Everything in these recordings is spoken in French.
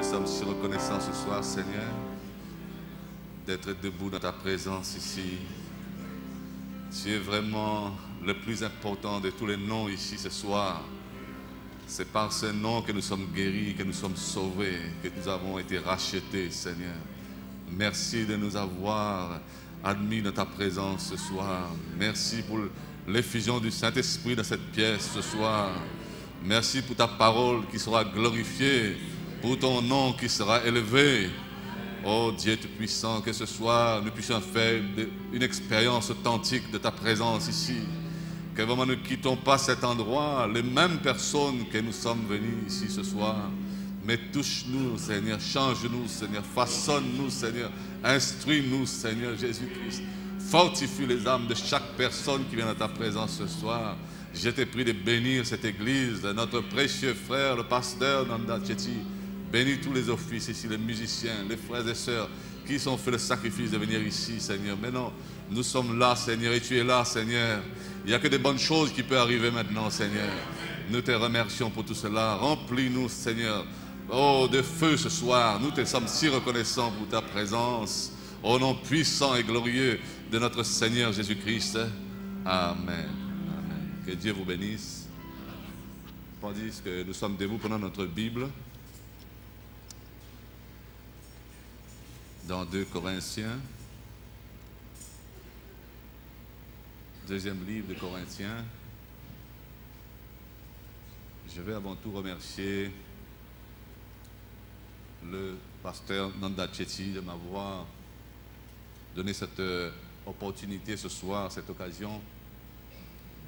sommes si reconnaissants ce soir, Seigneur, d'être debout dans ta présence ici. Tu es vraiment le plus important de tous les noms ici ce soir. C'est par ce nom que nous sommes guéris, que nous sommes sauvés, que nous avons été rachetés, Seigneur. Merci de nous avoir admis dans ta présence ce soir. Merci pour l'effusion du Saint-Esprit dans cette pièce ce soir. Merci pour ta parole qui sera glorifiée, pour ton nom qui sera élevé. Oh Dieu Tout-Puissant, que ce soir nous puissions faire une expérience authentique de ta présence ici. Que vraiment ne quittons pas cet endroit, les mêmes personnes que nous sommes venus ici ce soir. Mais touche-nous, Seigneur, change-nous, Seigneur, façonne-nous, Seigneur, instruis-nous, Seigneur Jésus-Christ. Fortifie les âmes de chaque personne qui vient dans ta présence ce soir. Je te prie de bénir cette église, notre précieux frère, le pasteur Nanda Tchéti. Bénis tous les offices ici, les musiciens, les frères et sœurs qui ont fait le sacrifice de venir ici, Seigneur. Maintenant, nous sommes là, Seigneur, et tu es là, Seigneur. Il n'y a que des bonnes choses qui peuvent arriver maintenant, Seigneur. Nous te remercions pour tout cela. Remplis-nous, Seigneur, oh, de feu ce soir. Nous te sommes si reconnaissants pour ta présence. Au nom puissant et glorieux de notre Seigneur Jésus-Christ. Amen. Amen. Que Dieu vous bénisse. Tandis que nous sommes debout pendant notre Bible, dans 2 Corinthiens, deuxième livre de Corinthiens. Je vais avant tout remercier le pasteur Nanda Tchéti de m'avoir donné cette opportunité ce soir, cette occasion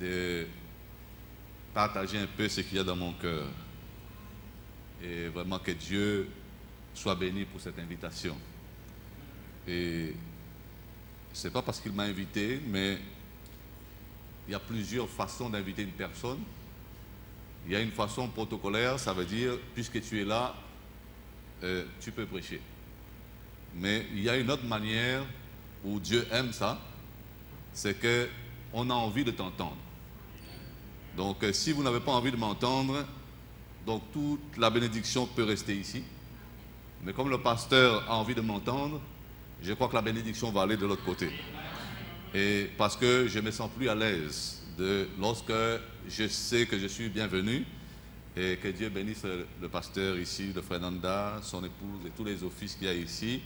de partager un peu ce qu'il y a dans mon cœur. Et vraiment que Dieu soit béni pour cette invitation. Et ce n'est pas parce qu'il m'a invité, mais il y a plusieurs façons d'inviter une personne. Il y a une façon protocolaire, ça veut dire, puisque tu es là, tu peux prêcher. Mais il y a une autre manière où Dieu aime ça, c'est qu'on a envie de t'entendre. Donc si vous n'avez pas envie de m'entendre, donc toute la bénédiction peut rester ici. Mais comme le pasteur a envie de m'entendre, je crois que la bénédiction va aller de l'autre côté. Et parce que je me sens plus à l'aise lorsque je sais que je suis bienvenu, et que Dieu bénisse le pasteur ici, le frère Nanda, son épouse et tous les offices qu'il y a ici.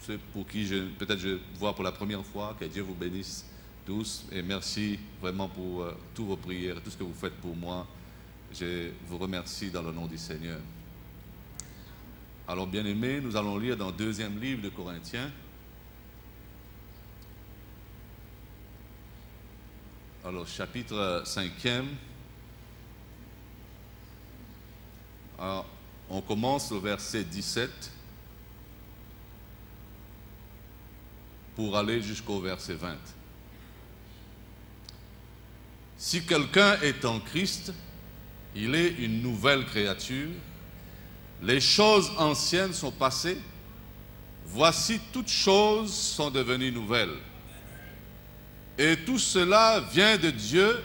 Ceux pour qui peut-être je vois pour la première fois, que Dieu vous bénisse tous. Et merci vraiment pour toutes vos prières, tout ce que vous faites pour moi. Je vous remercie dans le nom du Seigneur. Alors, bien-aimés, nous allons lire dans le deuxième livre de Corinthiens. Alors, chapitre 5e. Alors, on commence le verset 17 pour aller jusqu'au verset 20. Si quelqu'un est en Christ, il est une nouvelle créature. Les choses anciennes sont passées. Voici, toutes choses sont devenues nouvelles. Et tout cela vient de Dieu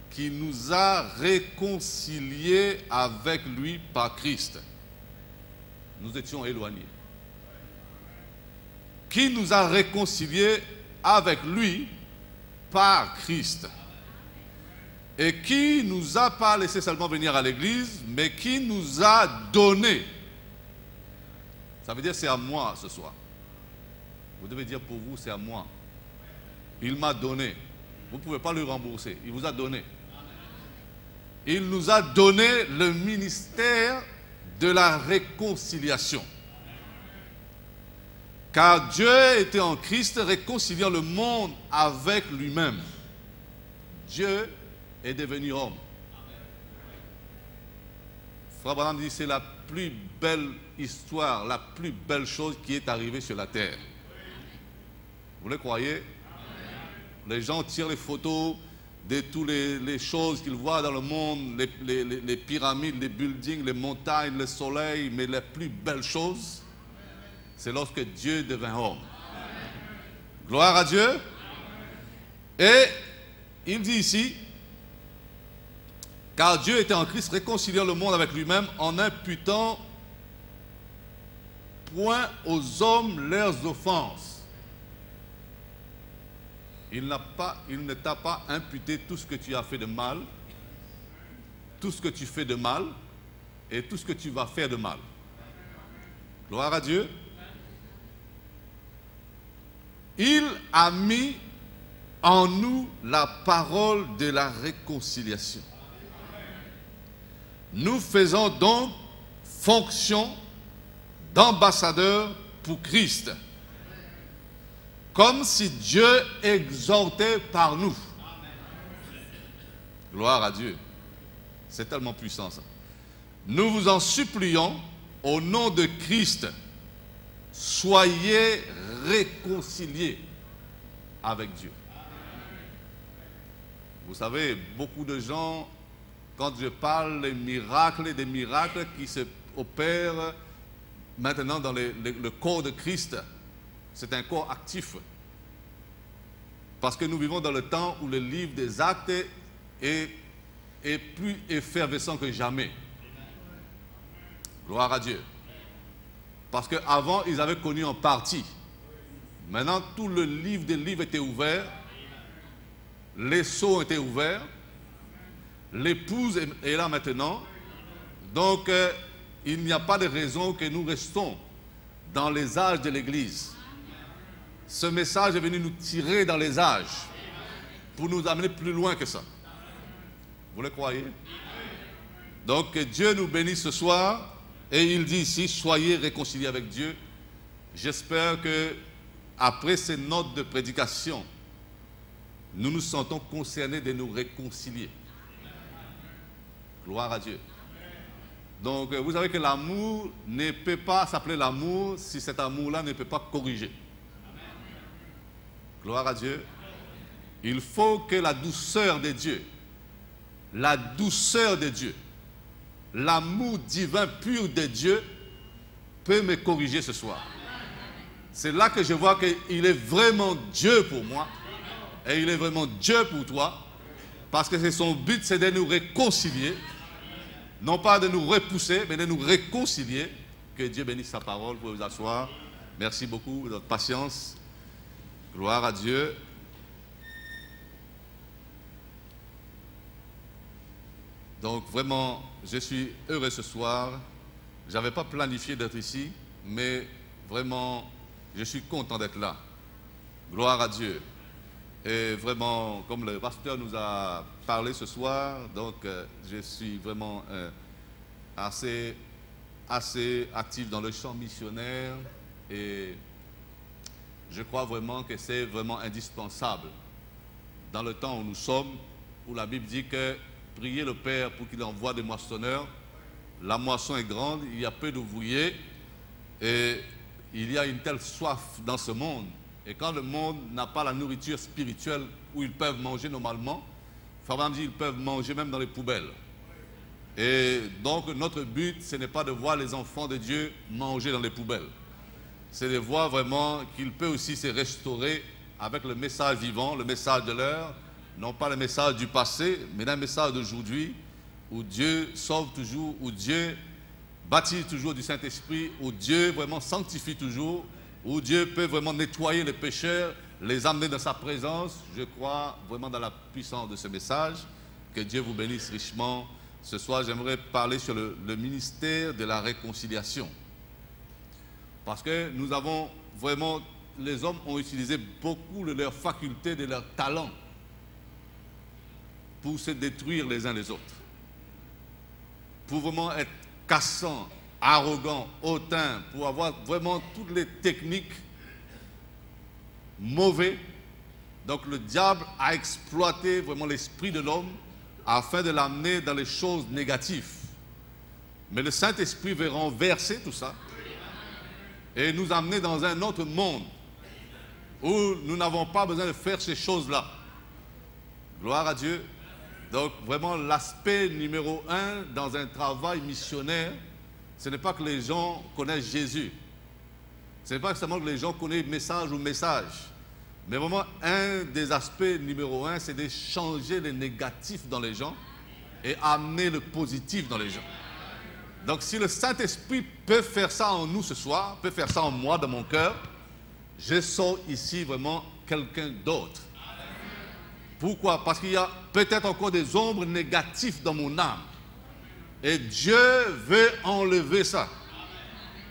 qui nous a réconciliés avec lui par Christ. Nous étions éloignés. Qui nous a réconciliés avec lui par Christ. Et qui ne nous a pas laissé seulement venir à l'église, mais qui nous a donné. Ça veut dire c'est à moi ce soir. Vous devez dire pour vous c'est à moi. Il m'a donné. Vous ne pouvez pas le rembourser. Il vous a donné. Il nous a donné le ministère de la réconciliation. Car Dieu était en Christ réconciliant le monde avec lui-même. Dieu est devenu homme. Frère Branham dit c'est la plus belle histoire, la plus belle chose qui est arrivée sur la terre. Vous le croyez? Les gens tirent les photos de toutes les choses qu'ils voient dans le monde, les pyramides, les buildings, les montagnes, le soleil, mais la plus belle chose, c'est lorsque Dieu devint homme. Gloire à Dieu. Et il dit ici, Car Dieu était en Christ réconciliant le monde avec lui-même en n'imputant point aux hommes leurs offenses. Il ne t'a pas imputé tout ce que tu as fait de mal, tout ce que tu fais de mal et tout ce que tu vas faire de mal. Gloire à Dieu. Il a mis en nous la parole de la réconciliation. Nous faisons donc fonction d'ambassadeurs pour Christ, comme si Dieu exhortait par nous. Gloire à Dieu. C'est tellement puissant ça. Nous vous en supplions, au nom de Christ, soyez réconciliés avec Dieu. Vous savez, beaucoup de gens, quand je parle des miracles qui se opèrent maintenant dans le corps de Christ, c'est un corps actif. Parce que nous vivons dans le temps où le livre des actes est plus effervescent que jamais. Gloire à Dieu. Parce qu'avant, ils avaient connu en partie. Maintenant, tout le livre des livres était ouvert. Les sceaux étaient ouverts. L'épouse est là maintenant. Donc, il n'y a pas de raison que nous restons dans les âges de l'Église. Ce message est venu nous tirer dans les âges pour nous amener plus loin que ça. Vous le croyez? Donc, que Dieu nous bénisse ce soir. Et il dit ici, soyez réconciliés avec Dieu. J'espère que après ces notes de prédication, nous nous sentons concernés de nous réconcilier. Gloire à Dieu. Donc, vous savez que l'amour ne peut pas s'appeler l'amour si cet amour-là ne peut pas corriger. Gloire à Dieu. Il faut que la douceur de Dieu, l'amour divin pur de Dieu peut me corriger ce soir. C'est là que je vois qu'il est vraiment Dieu pour moi et il est vraiment Dieu pour toi, parce que son but, c'est de nous réconcilier, non pas de nous repousser, mais de nous réconcilier. Que Dieu bénisse sa parole. Vous pouvez vous asseoir. Merci beaucoup de votre patience. Gloire à Dieu. Donc vraiment, je suis heureux ce soir. Je n'avais pas planifié d'être ici, mais vraiment, je suis content d'être là. Gloire à Dieu. Et vraiment, comme le pasteur nous a parlé ce soir, donc je suis vraiment assez actif dans le champ missionnaire et je crois vraiment que c'est vraiment indispensable dans le temps où nous sommes, où la Bible dit que priez le Père pour qu'il envoie des moissonneurs. La moisson est grande, il y a peu d'ouvriers et il y a une telle soif dans ce monde. Et quand le monde n'a pas la nourriture spirituelle où ils peuvent manger normalement, Fabian dit qu'ils peuvent manger même dans les poubelles. Et donc notre but, ce n'est pas de voir les enfants de Dieu manger dans les poubelles. C'est de voir vraiment qu'ils peuvent aussi se restaurer avec le message vivant, le message de l'heure, non pas le message du passé, mais le message d'aujourd'hui, où Dieu sauve toujours, où Dieu baptise toujours du Saint-Esprit, où Dieu vraiment sanctifie toujours, où Dieu peut vraiment nettoyer les pécheurs, les amener dans sa présence. Je crois vraiment dans la puissance de ce message. Que Dieu vous bénisse richement. Ce soir, j'aimerais parler sur le ministère de la réconciliation. Parce que nous avons vraiment, les hommes ont utilisé beaucoup de leurs facultés, de leurs talents pour se détruire les uns les autres. Pour vraiment être cassants, arrogants, hautains, pour avoir vraiment toutes les techniques mauvaises. Donc le diable a exploité vraiment l'esprit de l'homme afin de l'amener dans les choses négatives. Mais le Saint-Esprit veut renverser tout ça et nous amener dans un autre monde où nous n'avons pas besoin de faire ces choses-là. Gloire à Dieu. Donc vraiment l'aspect numéro 1 dans un travail missionnaire, ce n'est pas que les gens connaissent Jésus. Ce n'est pas seulement que les gens connaissent message ou message. Mais vraiment un des aspects numéro 1, c'est de changer les négatifs dans les gens et amener le positif dans les gens. Donc si le Saint-Esprit peut faire ça en nous ce soir, peut faire ça en moi, dans mon cœur, je sors ici vraiment quelqu'un d'autre. Pourquoi? Parce qu'il y a peut-être encore des ombres négatives dans mon âme. Et Dieu veut enlever ça.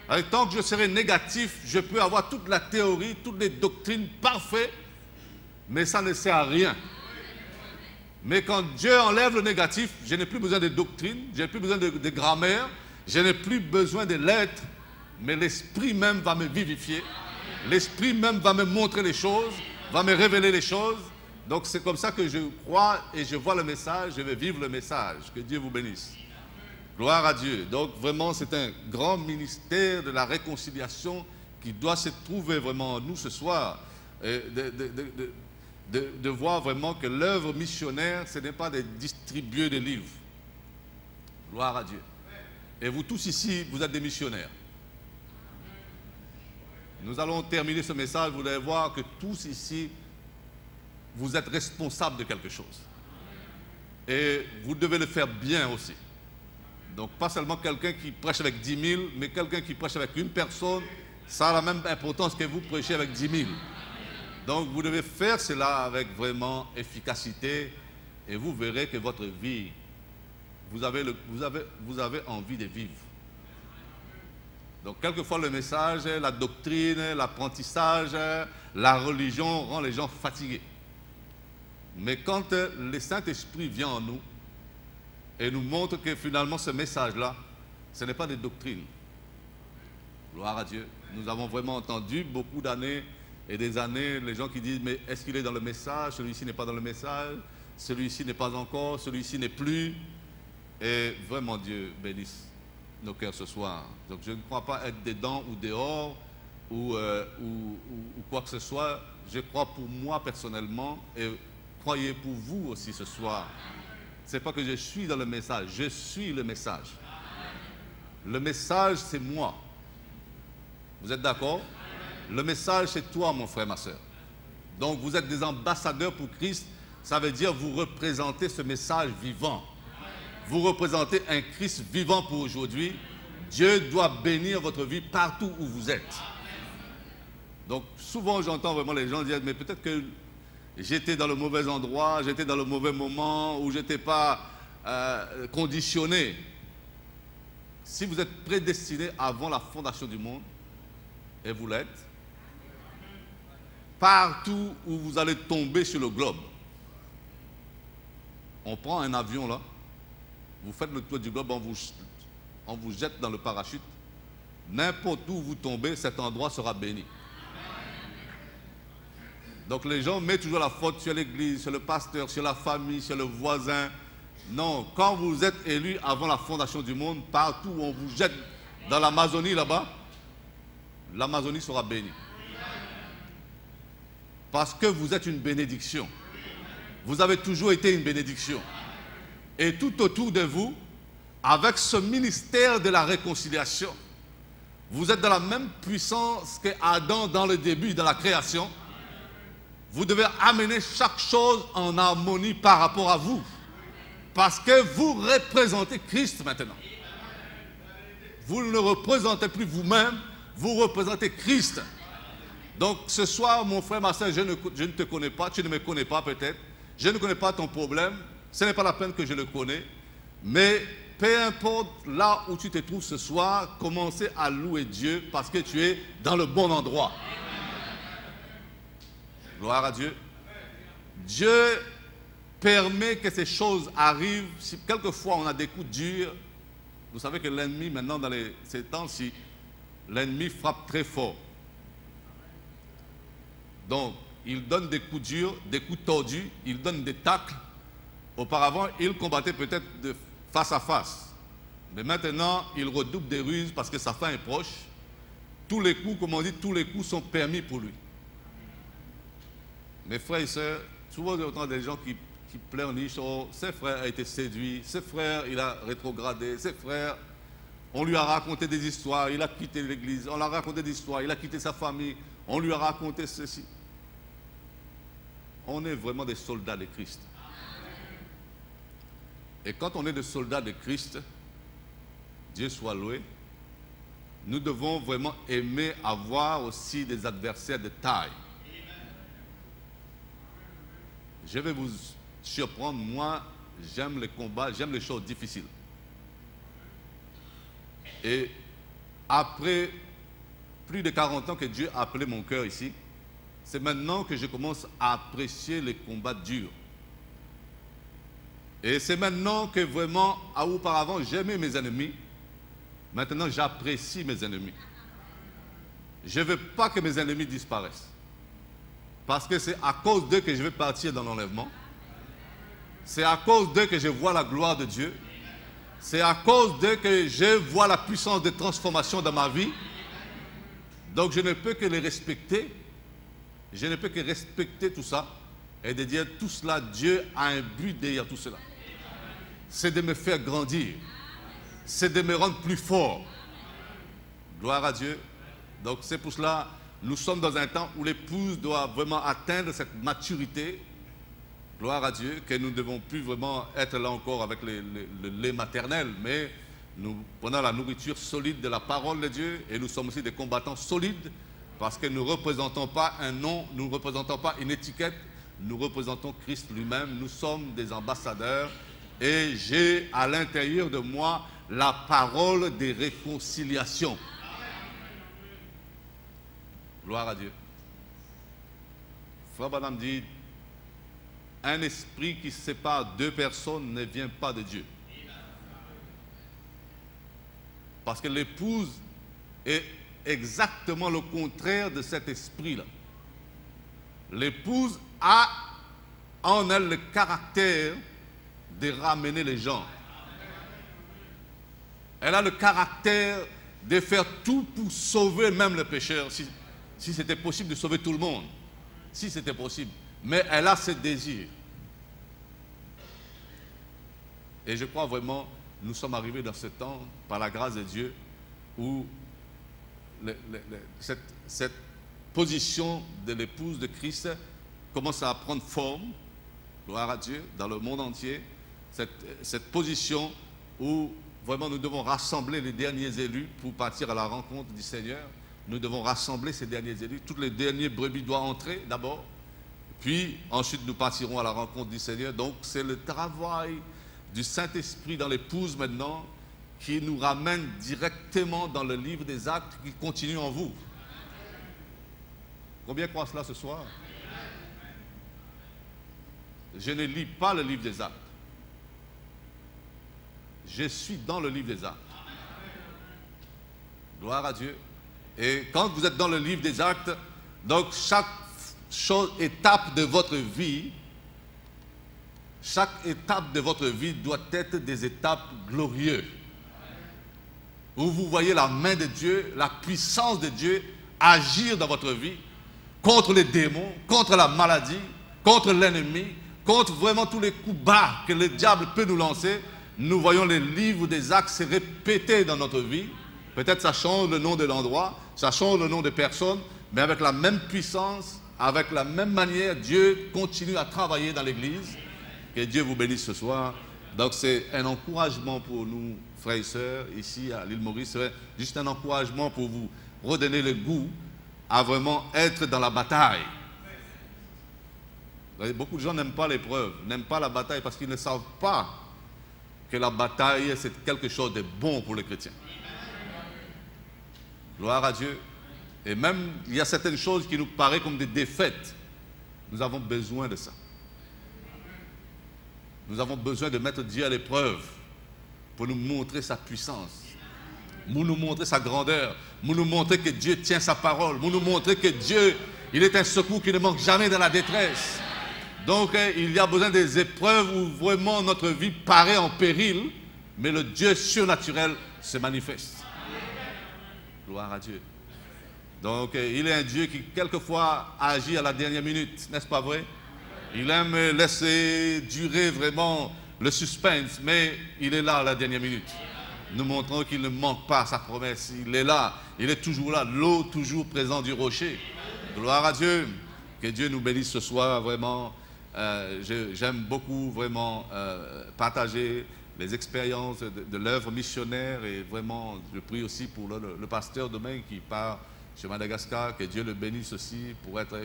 Alors, tant que je serai négatif, je peux avoir toute la théorie, toutes les doctrines parfaites, mais ça ne sert à rien. Mais quand Dieu enlève le négatif, je n'ai plus besoin de doctrines, je n'ai plus besoin de grammaire, je n'ai plus besoin de lettres, mais l'Esprit même va me vivifier. L'Esprit même va me montrer les choses, va me révéler les choses. Donc c'est comme ça que je crois et je vois le message, je vais vivre le message. Que Dieu vous bénisse. Gloire à Dieu. Donc vraiment c'est un grand ministère de la réconciliation qui doit se trouver vraiment en nous ce soir. De voir vraiment que l'œuvre missionnaire, ce n'est pas de distribuer des livres. Gloire à Dieu. Et vous tous ici, vous êtes des missionnaires. Nous allons terminer ce message, vous allez voir que tous ici, vous êtes responsables de quelque chose. Et vous devez le faire bien aussi. Donc pas seulement quelqu'un qui prêche avec 10 000, mais quelqu'un qui prêche avec une personne, ça a la même importance que vous prêchez avec 10 000. Donc vous devez faire cela avec vraiment efficacité et vous verrez que votre vie, vous avez envie de vivre. Donc quelquefois le message, la doctrine, l'apprentissage, la religion rend les gens fatigués. Mais quand le Saint-Esprit vient en nous et nous montre que finalement ce message-là, ce n'est pas des doctrines. Gloire à Dieu. Nous avons vraiment entendu beaucoup d'années et des années, les gens qui disent, mais est-ce qu'il est dans le message? Celui-ci n'est pas dans le message, celui-ci n'est pas encore, celui-ci n'est plus. Et vraiment Dieu bénisse nos cœurs ce soir. Donc je ne crois pas être dedans ou dehors ou quoi que ce soit. Je crois pour moi personnellement et croyez pour vous aussi ce soir. Ce n'est pas que je suis dans le message, je suis le message. Le message c'est moi. Vous êtes d'accord? Le message, c'est toi, mon frère, ma soeur. Donc, vous êtes des ambassadeurs pour Christ. Ça veut dire vous représentez ce message vivant. Vous représentez un Christ vivant pour aujourd'hui. Dieu doit bénir votre vie partout où vous êtes. Donc, souvent, j'entends vraiment les gens dire, mais peut-être que j'étais dans le mauvais endroit, j'étais dans le mauvais moment, ou je n'étais pas conditionné. Si vous êtes prédestiné avant la fondation du monde, et vous l'êtes, partout où vous allez tomber sur le globe, on prend un avion là, vous faites le tour du globe, on vous jette dans le parachute, n'importe où vous tombez, cet endroit sera béni. Donc les gens mettent toujours la faute sur l'église, sur le pasteur, sur la famille, sur le voisin. Non, quand vous êtes élu avant la fondation du monde, partout où on vous jette dans l'Amazonie là-bas, l'Amazonie sera bénie. Parce que vous êtes une bénédiction. Vous avez toujours été une bénédiction. Et tout autour de vous, avec ce ministère de la réconciliation, vous êtes dans la même puissance que Adam dans le début, dans la création. Vous devez amener chaque chose en harmonie par rapport à vous. Parce que vous représentez Christ maintenant. Vous ne représentez plus vous-même, vous représentez Christ. Donc ce soir, mon frère, ma soeur, je ne te connais pas, tu ne me connais pas peut-être, je ne connais pas ton problème, ce n'est pas la peine que je le connais, mais peu importe là où tu te trouves ce soir, commencez à louer Dieu parce que tu es dans le bon endroit. Gloire à Dieu. Dieu permet que ces choses arrivent. Si quelquefois on a des coups durs, vous savez que l'ennemi maintenant dans ces temps-ci, l'ennemi frappe très fort. Donc, il donne des coups durs, des coups tordus, il donne des tacles. Auparavant, il combattait peut-être de face à face. Mais maintenant, il redouble des ruses parce que sa fin est proche. Tous les coups, comme on dit, tous les coups sont permis pour lui. Mes frères et sœurs, souvent j'entends des gens qui pleurnichent, oh, ses frères a été séduit, ses frères, il a rétrogradé, ses frères, on lui a raconté des histoires, il a quitté l'église, on lui a raconté des histoires, il a quitté sa famille, on lui a raconté ceci. On est vraiment des soldats de Christ. Et quand on est des soldats de Christ, Dieu soit loué, nous devons vraiment aimer avoir aussi des adversaires de taille. Je vais vous surprendre, moi, j'aime les combats, j'aime les choses difficiles. Et après plus de 40 ans que Dieu a appelé mon cœur ici, c'est maintenant que je commence à apprécier les combats durs. Et c'est maintenant que vraiment, auparavant, j'aimais mes ennemis. Maintenant, j'apprécie mes ennemis. Je ne veux pas que mes ennemis disparaissent. Parce que c'est à cause d'eux que je vais partir dans l'enlèvement. C'est à cause d'eux que je vois la gloire de Dieu. C'est à cause d'eux que je vois la puissance de transformation dans ma vie. Donc je ne peux que les respecter. Je ne peux que respecter tout ça et de dire tout cela, Dieu a un but derrière tout cela. C'est de me faire grandir. C'est de me rendre plus fort. Gloire à Dieu. Donc c'est pour cela, nous sommes dans un temps où l'épouse doit vraiment atteindre cette maturité. Gloire à Dieu, que nous ne devons plus vraiment être là encore avec le lait maternel, mais nous prenons la nourriture solide de la parole de Dieu et nous sommes aussi des combattants solides parce que nous ne représentons pas un nom, nous ne représentons pas une étiquette, nous représentons Christ lui-même, nous sommes des ambassadeurs et j'ai à l'intérieur de moi la parole des réconciliations. Gloire à Dieu. Frère Branham dit, un esprit qui sépare deux personnes ne vient pas de Dieu. Parce que l'épouse est exactement le contraire de cet esprit-là. L'épouse a en elle le caractère de ramener les gens. Elle a le caractère de faire tout pour sauver même le pécheur, si c'était possible de sauver tout le monde, si c'était possible. Mais elle a ce désir. Et je crois vraiment, nous sommes arrivés dans ce temps, par la grâce de Dieu, où cette position de l'épouse de Christ commence à prendre forme, gloire à Dieu, dans le monde entier. Cette position où vraiment nous devons rassembler les derniers élus pour partir à la rencontre du Seigneur. Nous devons rassembler ces derniers élus. Tous les derniers brebis doivent entrer d'abord. Puis ensuite nous partirons à la rencontre du Seigneur. Donc c'est le travail du Saint-Esprit dans l'épouse maintenant qui nous ramène directement dans le livre des actes qui continue en vous. Combien croient cela ce soir? Je ne lis pas le livre des actes. Je suis dans le livre des actes. Gloire à Dieu. Et quand vous êtes dans le livre des actes, donc chaque étape de votre vie, chaque étape de votre vie doit être des étapes glorieuses. Où vous voyez la main de Dieu, la puissance de Dieu agir dans votre vie contre les démons, contre la maladie, contre l'ennemi, contre vraiment tous les coups bas que le diable peut nous lancer. Nous voyons les livres des actes se répéter dans notre vie. Peut-être ça change le nom de l'endroit, ça change le nom de personnes, mais avec la même puissance, avec la même manière, Dieu continue à travailler dans l'Église. Que Dieu vous bénisse ce soir. Donc c'est un encouragement pour nous, frères et sœurs, ici à l'île Maurice. C'est juste un encouragement pour vous redonner le goût à vraiment être dans la bataille. Beaucoup de gens n'aiment pas l'épreuve, n'aiment pas la bataille parce qu'ils ne savent pas que la bataille, c'est quelque chose de bon pour les chrétiens. Gloire à Dieu. Et même, il y a certaines choses qui nous paraissent comme des défaites. Nous avons besoin de ça. Nous avons besoin de mettre Dieu à l'épreuve pour nous montrer sa puissance, pour nous montrer sa grandeur, pour nous montrer que Dieu tient sa parole, pour nous montrer que Dieu, il est un secours qui ne manque jamais dans la détresse. Donc, il y a besoin des épreuves où vraiment notre vie paraît en péril, mais le Dieu surnaturel se manifeste. Gloire à Dieu. Donc, il est un Dieu qui, quelquefois, agit à la dernière minute, n'est-ce pas vrai? Il aime laisser durer vraiment le suspense, mais il est là à la dernière minute. Nous montrons qu'il ne manque pas à sa promesse. Il est là, il est toujours là, l'eau toujours présente du rocher. Gloire à Dieu. Que Dieu nous bénisse ce soir, vraiment. J'aime beaucoup vraiment partager les expériences de l'œuvre missionnaire et vraiment, je prie aussi pour le pasteur demain qui part chez Madagascar, que Dieu le bénisse aussi pour être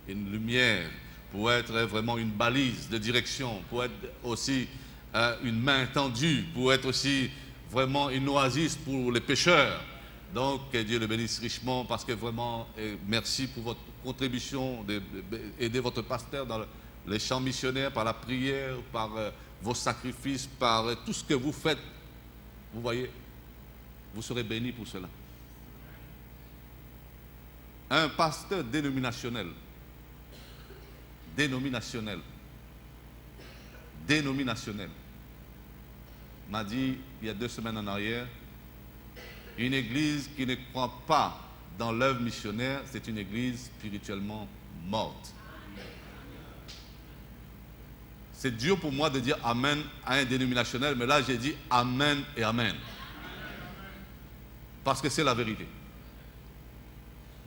une lumière, pour être vraiment une balise de direction, pour être aussi une main tendue, pour être aussi vraiment une oasis pour les pécheurs. Donc, que Dieu le bénisse richement parce que vraiment, merci pour votre contribution, d'aider votre pasteur dans les champs missionnaires, par la prière, par vos sacrifices, par tout ce que vous faites. Vous voyez, vous serez bénis pour cela. Un pasteur dénominationnel, m'a dit il y a 2 semaines en arrière, une église qui ne croit pas dans l'œuvre missionnaire, c'est une église spirituellement morte. C'est dur pour moi de dire Amen à un dénominationnel, mais là j'ai dit Amen et Amen. Parce que c'est la vérité.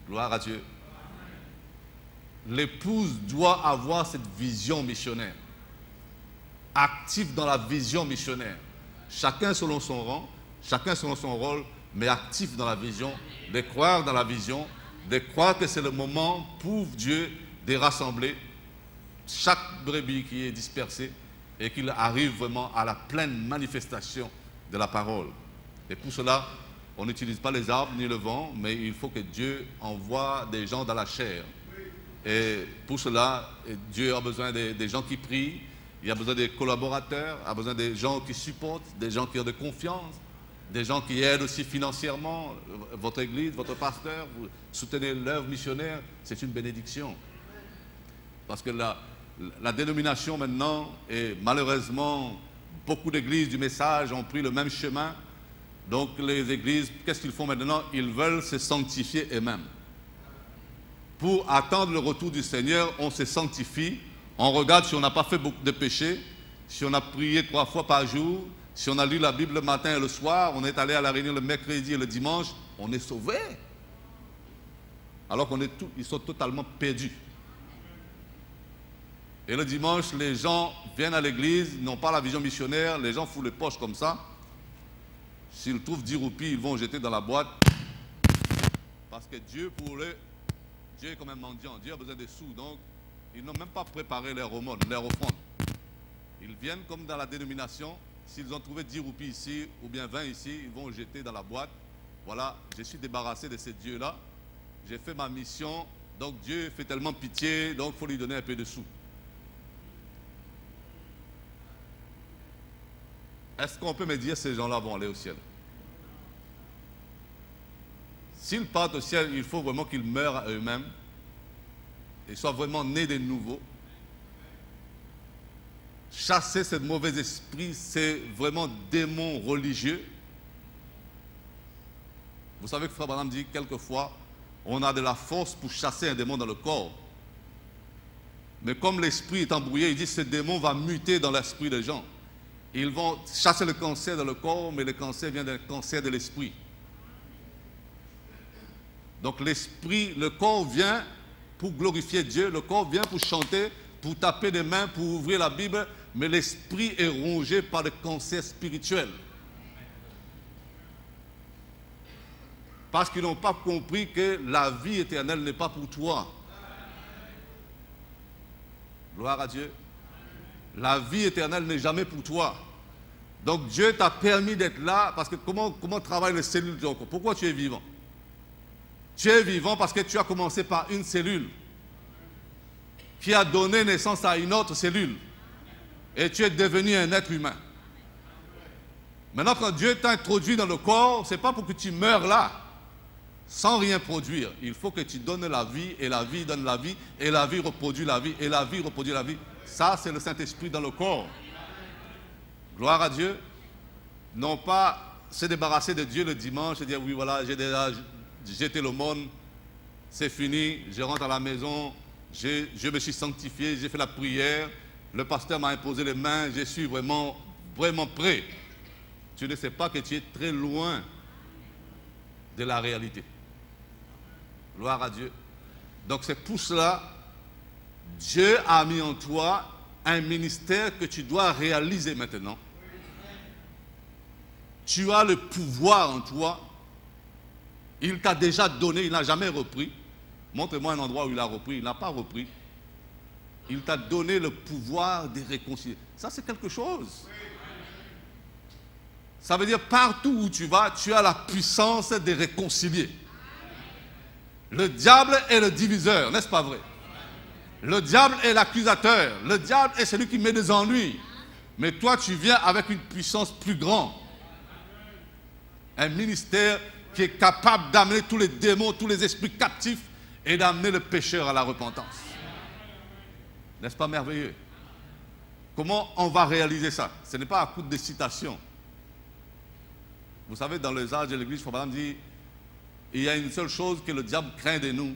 Gloire à Dieu. L'épouse doit avoir cette vision missionnaire. Active dans la vision missionnaire. Chacun selon son rang, chacun selon son rôle, mais actif dans la vision, de croire dans la vision, de croire que c'est le moment pour Dieu de rassembler chaque brebis qui est dispersée et qu'il arrive vraiment à la pleine manifestation de la parole. Et pour cela, on n'utilise pas les arbres ni le vent, mais il faut que Dieu envoie des gens dans la chair. Et pour cela, Dieu a besoin des gens qui prient, il a besoin des collaborateurs, il a besoin des gens qui supportent, des gens qui ont de confiance, des gens qui aident aussi financièrement votre église, votre pasteur. Vous soutenez l'œuvre missionnaire, c'est une bénédiction. Parce que la dénomination maintenant, et malheureusement, beaucoup d'églises du message ont pris le même chemin. Donc les églises, qu'est-ce qu'ils font maintenant? Ils veulent se sanctifier eux-mêmes. Pour attendre le retour du Seigneur, on se sanctifie. On regarde si on n'a pas fait beaucoup de péchés, si on a prié 3 fois par jour, si on a lu la Bible le matin et le soir, on est allé à la réunion le mercredi et le dimanche, on est sauvé. Alors qu'ils sont totalement perdus. Et le dimanche, les gens viennent à l'église, n'ont pas la vision missionnaire, les gens foutent les poches comme ça. S'ils trouvent 10 roupies, ils vont jeter dans la boîte. Parce que Dieu, pour eux, Dieu est comme un mendiant. Dieu a besoin des sous. Donc, ils n'ont même pas préparé leur aumône, leur offrande. Ils viennent comme dans la dénomination. S'ils ont trouvé 10 roupies ici, ou bien 20 ici, ils vont jeter dans la boîte. Voilà, je suis débarrassé de ces dieux-là. J'ai fait ma mission. Donc, Dieu fait tellement pitié, donc il faut lui donner un peu de sous. Est-ce qu'on peut me dire que ces gens-là vont aller au ciel? S'ils partent au ciel, il faut vraiment qu'ils meurent à eux-mêmes et soient vraiment nés de nouveau. Chasser ce mauvais esprit, c'est vraiment démon religieux. Vous savez que Frère Branham dit quelquefois, on a de la force pour chasser un démon dans le corps. Mais comme l'esprit est embrouillé, il dit que ce démon va muter dans l'esprit des gens. Ils vont chasser le cancer dans le corps, mais le cancer vient d'un cancer de l'esprit. Donc l'esprit, le corps vient pour glorifier Dieu, le corps vient pour chanter, pour taper des mains, pour ouvrir la Bible, mais l'esprit est rongé par le cancer spirituel. Parce qu'ils n'ont pas compris que la vie éternelle n'est pas pour toi. Gloire à Dieu. La vie éternelle n'est jamais pour toi. Donc Dieu t'a permis d'être là, parce que comment travaillent les cellules de ton corps? Pourquoi tu es vivant? Tu es vivant parce que tu as commencé par une cellule qui a donné naissance à une autre cellule. Et tu es devenu un être humain. Maintenant, quand Dieu t'a introduit dans le corps, ce n'est pas pour que tu meurs là, sans rien produire. Il faut que tu donnes la vie, et la vie donne la vie, et la vie reproduit la vie, et la vie reproduit la vie. Ça, c'est le Saint-Esprit dans le corps. Gloire à Dieu. Non pas se débarrasser de Dieu le dimanche et dire, oui, voilà, j'ai déjà jeté le monde, c'est fini, je rentre à la maison, je me suis sanctifié, j'ai fait la prière, le pasteur m'a imposé les mains, je suis vraiment prêt. Tu ne sais pas que tu es très loin de la réalité. Gloire à Dieu. Donc c'est pour cela, Dieu a mis en toi un ministère que tu dois réaliser maintenant. Tu as le pouvoir en toi. Il t'a déjà donné, il n'a jamais repris. Montre-moi un endroit où il a repris. Il n'a pas repris. Il t'a donné le pouvoir de réconcilier. Ça, c'est quelque chose. Ça veut dire partout où tu vas, tu as la puissance de réconcilier. Le diable est le diviseur, n'est-ce pas vrai? Le diable est l'accusateur. Le diable est celui qui met des ennuis. Mais toi, tu viens avec une puissance plus grande. Un ministère qui est capable d'amener tous les démons, tous les esprits captifs et d'amener le pécheur à la repentance. N'est-ce pas merveilleux? Comment on va réaliser ça? Ce n'est pas à coup de citations. Vous savez, dans les âges de l'Église, Frère Branham dit, il y a une seule chose que le diable craint de nous.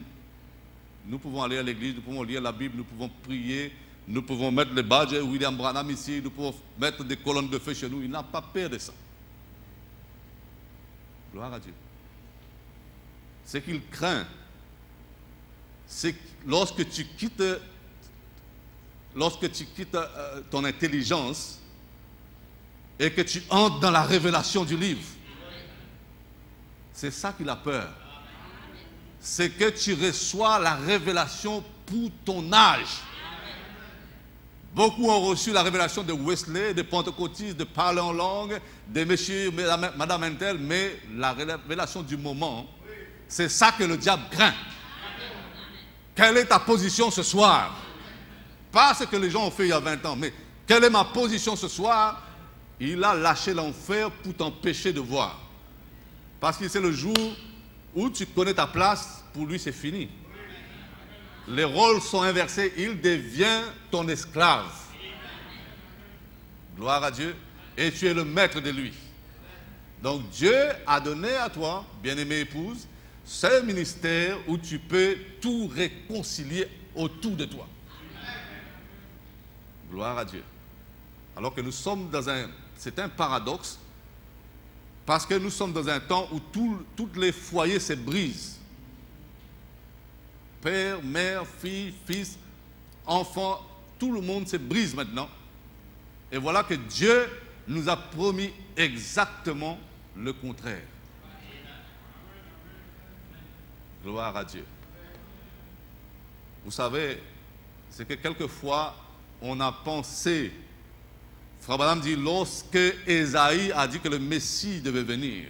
Nous pouvons aller à l'église, nous pouvons lire la Bible, nous pouvons prier, nous pouvons mettre les badges William Branham ici, nous pouvons mettre des colonnes de feu chez nous. Il n'a pas peur de ça. Gloire à Dieu. Ce qu'il craint, c'est que lorsque tu quittes ton intelligence et que tu entres dans la révélation du livre, c'est ça qu'il a peur. C'est que tu reçois la révélation pour ton âge. Beaucoup ont reçu la révélation de Wesley, de Pentecôtistes, de parler en langue, de monsieur, madame Intel, mais la révélation du moment, c'est ça que le diable craint. Quelle est ta position ce soir? Pas ce que les gens ont fait il y a 20 ans, mais quelle est ma position ce soir? Il a lâché l'enfer pour t'empêcher de voir. Parce que c'est le jour où tu connais ta place, pour lui c'est fini. Les rôles sont inversés, il devient ton esclave. Gloire à Dieu. Et tu es le maître de lui. Donc Dieu a donné à toi, bien-aimée épouse, ce ministère où tu peux tout réconcilier autour de toi. Gloire à Dieu. Alors que nous sommes dans c'est un paradoxe, parce que nous sommes dans un temps où tous les foyers se brisent. Père, mère, fille, fils, enfant, tout le monde se brise maintenant. Et voilà que Dieu nous a promis exactement le contraire. Gloire à Dieu. Vous savez, c'est que quelquefois, on a pensé, Frère Branham dit, lorsque Ésaïe a dit que le Messie devait venir,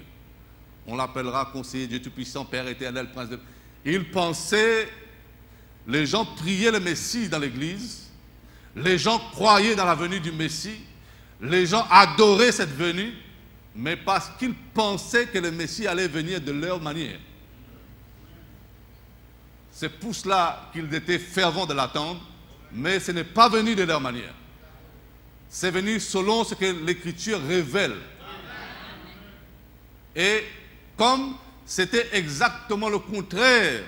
on l'appellera conseiller Dieu Tout-Puissant, Père éternel, Prince de... Il pensait, les gens priaient le Messie dans l'église, les gens croyaient dans la venue du Messie, les gens adoraient cette venue, mais parce qu'ils pensaient que le Messie allait venir de leur manière. C'est pour cela qu'ils étaient fervents de l'attendre, mais ce n'est pas venu de leur manière. C'est venu selon ce que l'Écriture révèle. Et comme c'était exactement le contraire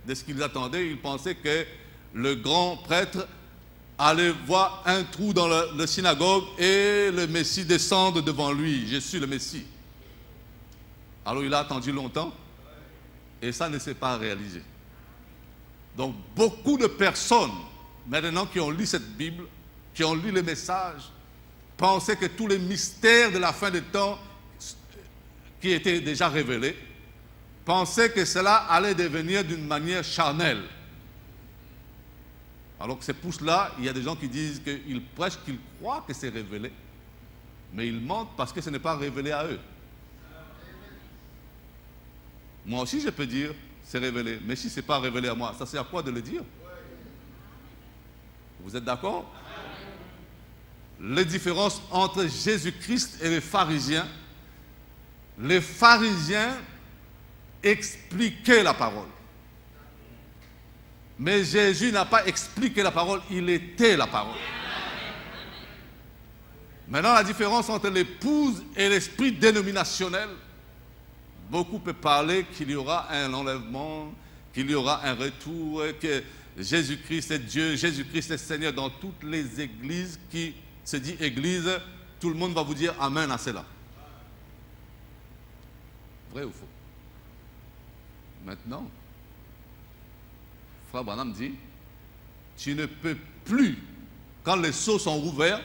de ce qu'ils attendaient, ils pensaient que le grand prêtre allait voir un trou dans la synagogue et le Messie descendre devant lui. Je suis le Messie. Alors il a attendu longtemps et ça ne s'est pas réalisé. Donc beaucoup de personnes maintenant qui ont lu cette Bible, qui ont lu les messages, pensaient que tous les mystères de la fin des temps qui étaient déjà révélés, pensaient que cela allait devenir d'une manière charnelle. Alors que c'est pour cela, il y a des gens qui disent qu'ils prêchent, qu'ils croient que c'est révélé, mais ils mentent parce que ce n'est pas révélé à eux. Moi aussi je peux dire, c'est révélé, mais si ce n'est pas révélé à moi, ça sert à quoi de le dire? Vous êtes d'accord? Les différences entre Jésus-Christ et les pharisiens expliquaient la parole. Mais Jésus n'a pas expliqué la parole, il était la parole. Maintenant, la différence entre l'épouse et l'esprit dénominationnel, beaucoup peuvent parler qu'il y aura un enlèvement, qu'il y aura un retour, que Jésus-Christ est Dieu, Jésus-Christ est Seigneur. Dans toutes les églises qui se dit église, tout le monde va vous dire amen à cela. Vrai ou faux? Maintenant, Frère Branham dit, tu ne peux plus, quand les sceaux sont ouverts,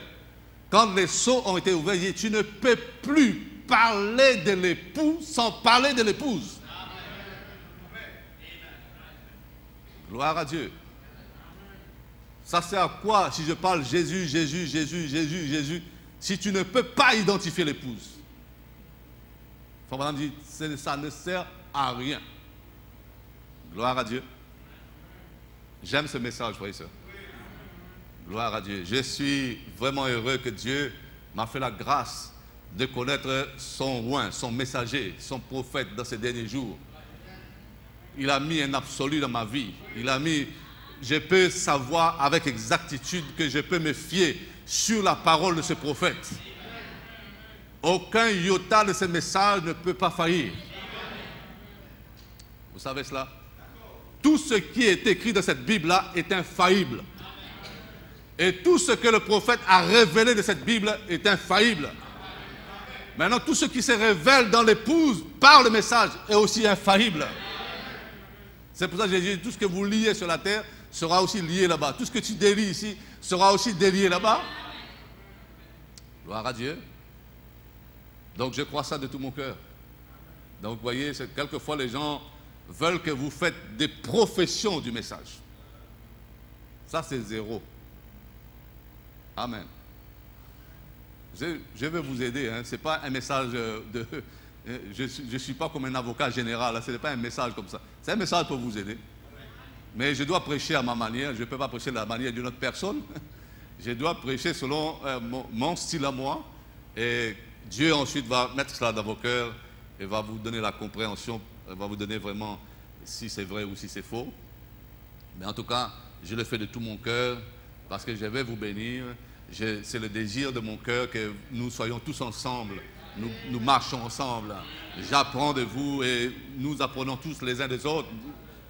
quand les sceaux ont été ouverts, il dit, tu ne peux plus parler de l'époux sans parler de l'épouse. Gloire à Dieu. Ça sert à quoi si je parle Jésus, Jésus, Jésus, Jésus, Jésus, si tu ne peux pas identifier l'épouse? Frère Branham dit, ça ne sert à rien. Gloire à Dieu. J'aime ce message, frère et sœur. Gloire à Dieu. Je suis vraiment heureux que Dieu m'a fait la grâce de connaître son roi, son messager, son prophète dans ces derniers jours. Il a mis un absolu dans ma vie. Il a mis, je peux savoir avec exactitude que je peux me fier sur la parole de ce prophète. Aucun iota de ce message ne peut pas faillir. Vous savez cela? Tout ce qui est écrit dans cette Bible-là est infaillible. Et tout ce que le prophète a révélé de cette Bible est infaillible. Maintenant, tout ce qui se révèle dans l'épouse par le message est aussi infaillible. C'est pour ça que j'ai dit, tout ce que vous liez sur la terre sera aussi lié là-bas. Tout ce que tu délies ici sera aussi délié là-bas. Gloire à Dieu. Donc je crois ça de tout mon cœur. Donc vous voyez, quelquefois les gens veulent que vous faites des professions du message. Ça c'est zéro. Amen. Je vais vous aider. Hein. Ce n'est pas un message de... Je ne suis pas comme un avocat général. Ce n'est pas un message comme ça. C'est un message pour vous aider. Mais je dois prêcher à ma manière. Je ne peux pas prêcher de la manière d'une autre personne. Je dois prêcher selon mon style à moi. Et Dieu ensuite va mettre cela dans vos cœurs et va vous donner la compréhension, va vous donner vraiment si c'est vrai ou si c'est faux. Mais en tout cas, je le fais de tout mon cœur parce que je vais vous bénir. C'est le désir de mon cœur que nous soyons tous ensemble. Nous marchons ensemble. J'apprends de vous et nous apprenons tous les uns des autres.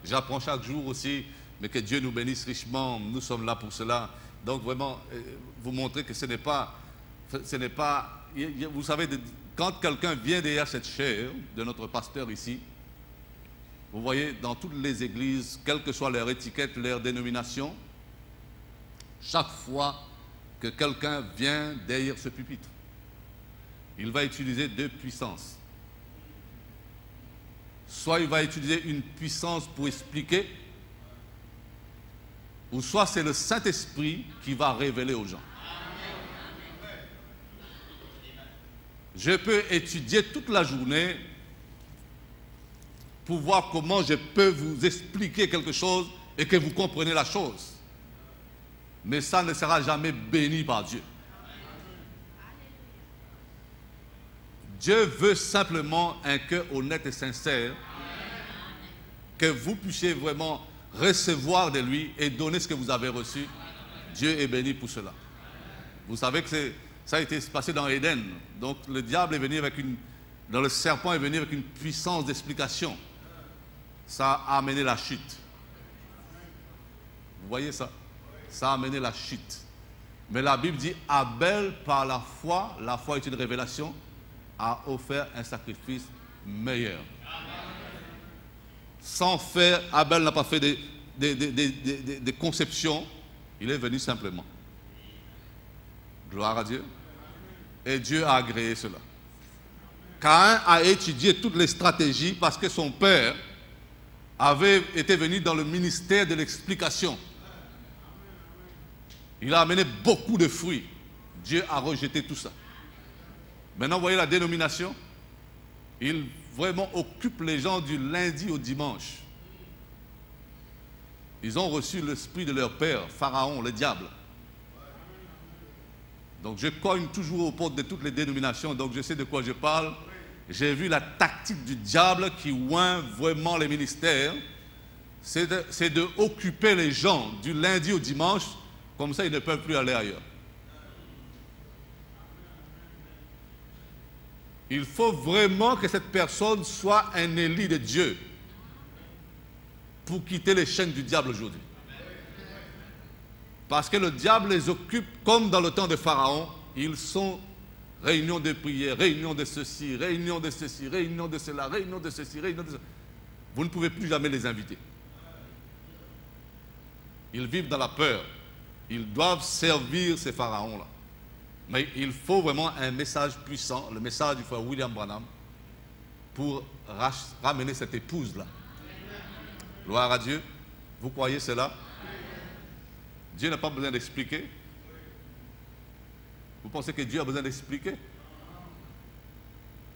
J'apprends chaque jour aussi, mais que Dieu nous bénisse richement. Nous sommes là pour cela. Donc vraiment, vous montrer que ce n'est pas... Vous savez, quand quelqu'un vient derrière cette chaire de notre pasteur ici, vous voyez, dans toutes les églises, quelle que soit leur étiquette, leur dénomination, chaque fois que quelqu'un vient derrière ce pupitre, il va utiliser deux puissances. Soit il va utiliser une puissance pour expliquer, ou soit c'est le Saint-Esprit qui va révéler aux gens. Je peux étudier toute la journée pour voir comment je peux vous expliquer quelque chose et que vous compreniez la chose. Mais ça ne sera jamais béni par Dieu. Dieu veut simplement un cœur honnête et sincère, que vous puissiez vraiment recevoir de lui et donner ce que vous avez reçu. Dieu est béni pour cela. Vous savez que ça a été passé dans Éden. Donc le diable est venu le serpent est venu avec une puissance d'explication. Ça a amené la chute. Vous voyez ça? Ça a amené la chute. Mais la Bible dit, Abel, par la foi est une révélation, a offert un sacrifice meilleur. Sans faire, Abel n'a pas fait des conceptions, il est venu simplement. Gloire à Dieu. Et Dieu a agréé cela. Caïn a étudié toutes les stratégies parce que son père avait été venu dans le ministère de l'explication. Il a amené beaucoup de fruits. Dieu a rejeté tout ça. Maintenant, vous voyez la dénomination? Il vraiment occupe les gens du lundi au dimanche. Ils ont reçu l'esprit de leur père, Pharaon, le diable. Donc je cogne toujours aux portes de toutes les dénominations, donc je sais de quoi je parle. J'ai vu la tactique du diable qui oint vraiment les ministères. C'est de occuper les gens du lundi au dimanche, comme ça ils ne peuvent plus aller ailleurs. Il faut vraiment que cette personne soit un élu de Dieu pour quitter les chaînes du diable aujourd'hui. Parce que le diable les occupe comme dans le temps de Pharaon. Ils sont réunions de prière, réunions de ceci, réunions de ceci, réunions de cela, réunions de ceci, réunions de cela. Vous ne pouvez plus jamais les inviter. Ils vivent dans la peur. Ils doivent servir ces pharaons-là. Mais il faut vraiment un message puissant, le message du frère William Branham, pour ramener cette épouse-là. Gloire à Dieu. Vous croyez cela? Dieu n'a pas besoin d'expliquer. Vous pensez que Dieu a besoin d'expliquer?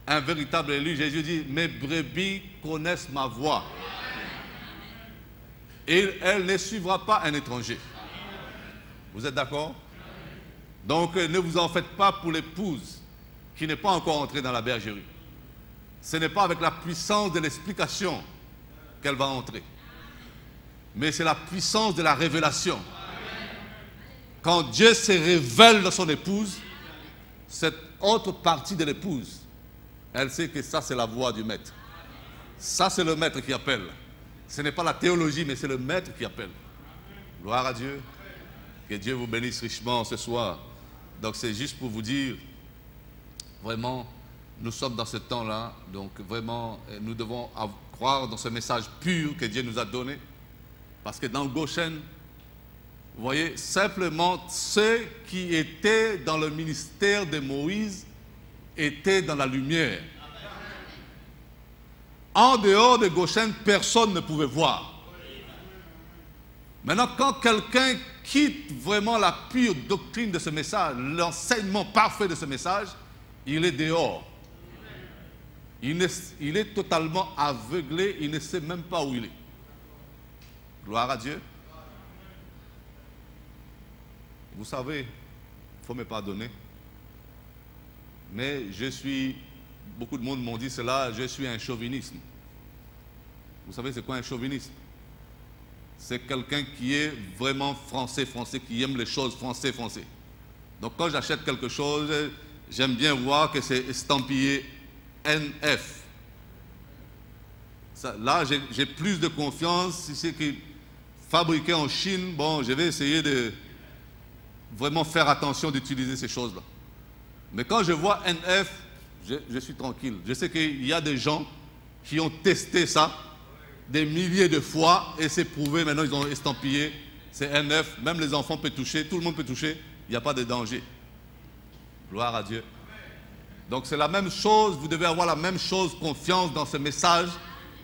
Un véritable élu, Jésus dit, mes brebis connaissent ma voix. Et elle ne suivra pas un étranger. Vous êtes d'accord? Donc ne vous en faites pas pour l'épouse qui n'est pas encore entrée dans la bergerie. Ce n'est pas avec la puissance de l'explication qu'elle va entrer. Mais c'est la puissance de la révélation. Quand Dieu se révèle dans son épouse, cette autre partie de l'épouse, elle sait que ça c'est la voix du maître. Ça c'est le maître qui appelle. Ce n'est pas la théologie, mais c'est le maître qui appelle. Gloire à Dieu. Que Dieu vous bénisse richement ce soir. Donc c'est juste pour vous dire, vraiment, nous sommes dans ce temps-là, donc vraiment, nous devons croire dans ce message pur que Dieu nous a donné. Parce que dans le Goshen, vous voyez, simplement ceux qui étaient dans le ministère de Moïse étaient dans la lumière. En dehors de Goshen, personne ne pouvait voir. Maintenant, quand quelqu'un quitte vraiment la pure doctrine de ce message, l'enseignement parfait de ce message, il est dehors. Il est totalement aveuglé, il ne sait même pas où il est. Gloire à Dieu. Vous savez, il faut me pardonner, mais beaucoup de monde m'ont dit cela, je suis un chauviniste. Vous savez c'est quoi un chauviniste? C'est quelqu'un qui est vraiment français, qui aime les choses français. Donc quand j'achète quelque chose, j'aime bien voir que c'est estampillé NF. Là, j'ai plus de confiance. Si c'est fabriqué en Chine, bon, je vais essayer de vraiment faire attention d'utiliser ces choses-là. Mais quand je vois NF, je suis tranquille. Je sais qu'il y a des gens qui ont testé ça des milliers de fois et c'est prouvé. Maintenant, ils ont estampillé. C'est NF. Même les enfants peuvent toucher. Tout le monde peut toucher. Il n'y a pas de danger. Gloire à Dieu. Donc, c'est la même chose. Vous devez avoir la même chose, confiance dans ce message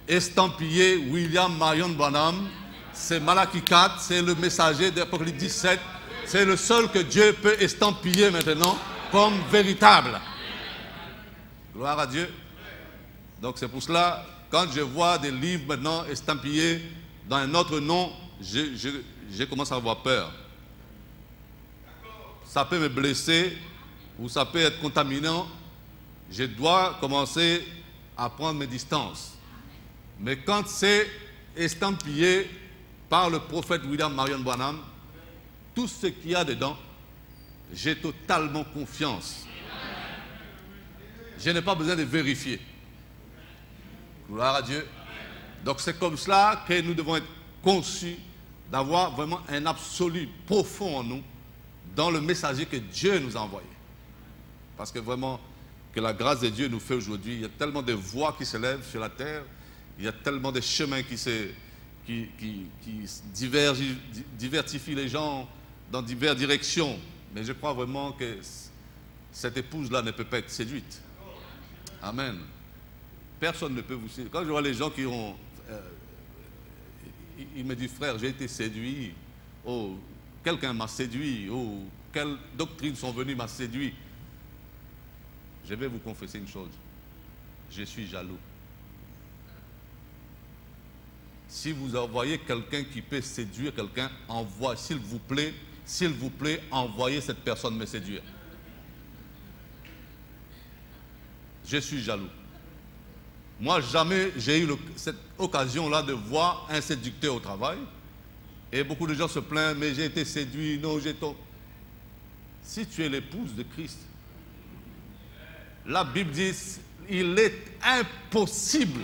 estampillé William Marion Branham. C'est Malachie 4. C'est le messager d'Apocalypse 17. C'est le seul que Dieu peut estampiller maintenant comme véritable. Gloire à Dieu. Donc c'est pour cela, quand je vois des livres maintenant estampillés dans un autre nom, je commence à avoir peur. Ça peut me blesser ou ça peut être contaminant. Je dois commencer à prendre mes distances. Mais quand c'est estampillé par le prophète William Marion Branham, tout ce qu'il y a dedans, j'ai totalement confiance. Je n'ai pas besoin de vérifier. Gloire à Dieu. Donc c'est comme cela que nous devons être conçus d'avoir vraiment un absolu profond en nous dans le messager que Dieu nous a envoyé. Parce que vraiment, que la grâce de Dieu nous fait aujourd'hui, il y a tellement de voix qui se lèvent sur la terre, il y a tellement de chemins qui divertifient les gens dans diverses directions. Mais je crois vraiment que cette épouse-là ne peut pas être séduite. Amen. Personne ne peut vous séduire. Quand je vois les gens qui ont... il me dit, frère, j'ai été séduit. Oh, quelqu'un m'a séduit. Oh, quelles doctrines sont venues m'a séduit. Je vais vous confesser une chose. Je suis jaloux. Si vous envoyez quelqu'un qui peut séduire quelqu'un, envoie, s'il vous plaît, envoyez cette personne me séduire. Je suis jaloux. Moi, jamais j'ai eu cette occasion-là de voir un séducteur au travail. Et beaucoup de gens se plaignent, mais j'ai été séduit, non, j'ai tombé. Si tu es l'épouse de Christ, la Bible dit, il est impossible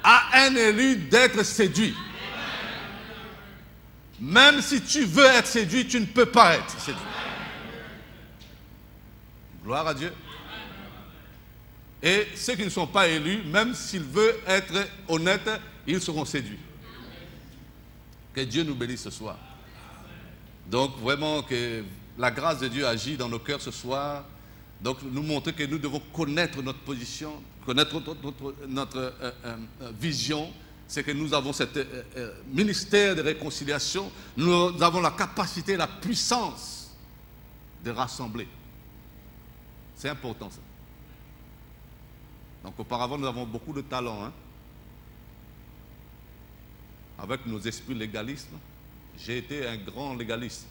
à un élu d'être séduit. Même si tu veux être séduit, tu ne peux pas être séduit. Gloire à Dieu. Et ceux qui ne sont pas élus, même s'ils veulent être honnêtes, ils seront séduits. Que Dieu nous bénisse ce soir. Donc vraiment que la grâce de Dieu agit dans nos cœurs ce soir. Donc nous montrer que nous devons connaître notre position, connaître notre vision. C'est que nous avons ce ministère de réconciliation. Nous avons la capacité, la puissance de rassembler. C'est important ça. Donc auparavant nous avons beaucoup de talent. Hein? Avec nos esprits légalistes, j'ai été un grand légaliste.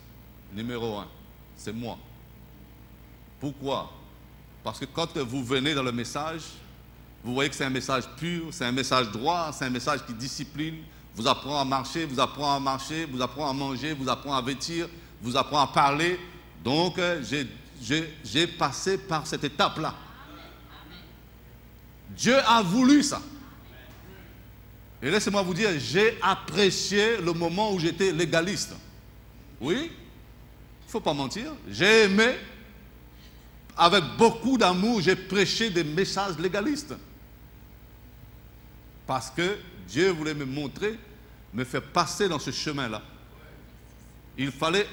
Numéro 1, c'est moi. Pourquoi? Parce que quand vous venez dans le message, vous voyez que c'est un message pur, c'est un message droit, c'est un message qui discipline, vous apprend à marcher, vous apprend à marcher, vous apprend à manger, vous apprend à vêtir, vous apprend à parler. Donc j'ai passé par cette étape-là. Dieu a voulu ça. Et laissez-moi vous dire, j'ai apprécié le moment où j'étais légaliste. Oui, il ne faut pas mentir. J'ai aimé, avec beaucoup d'amour, j'ai prêché des messages légalistes. Parce que Dieu voulait me montrer, me faire passer dans ce chemin-là. Il fallait,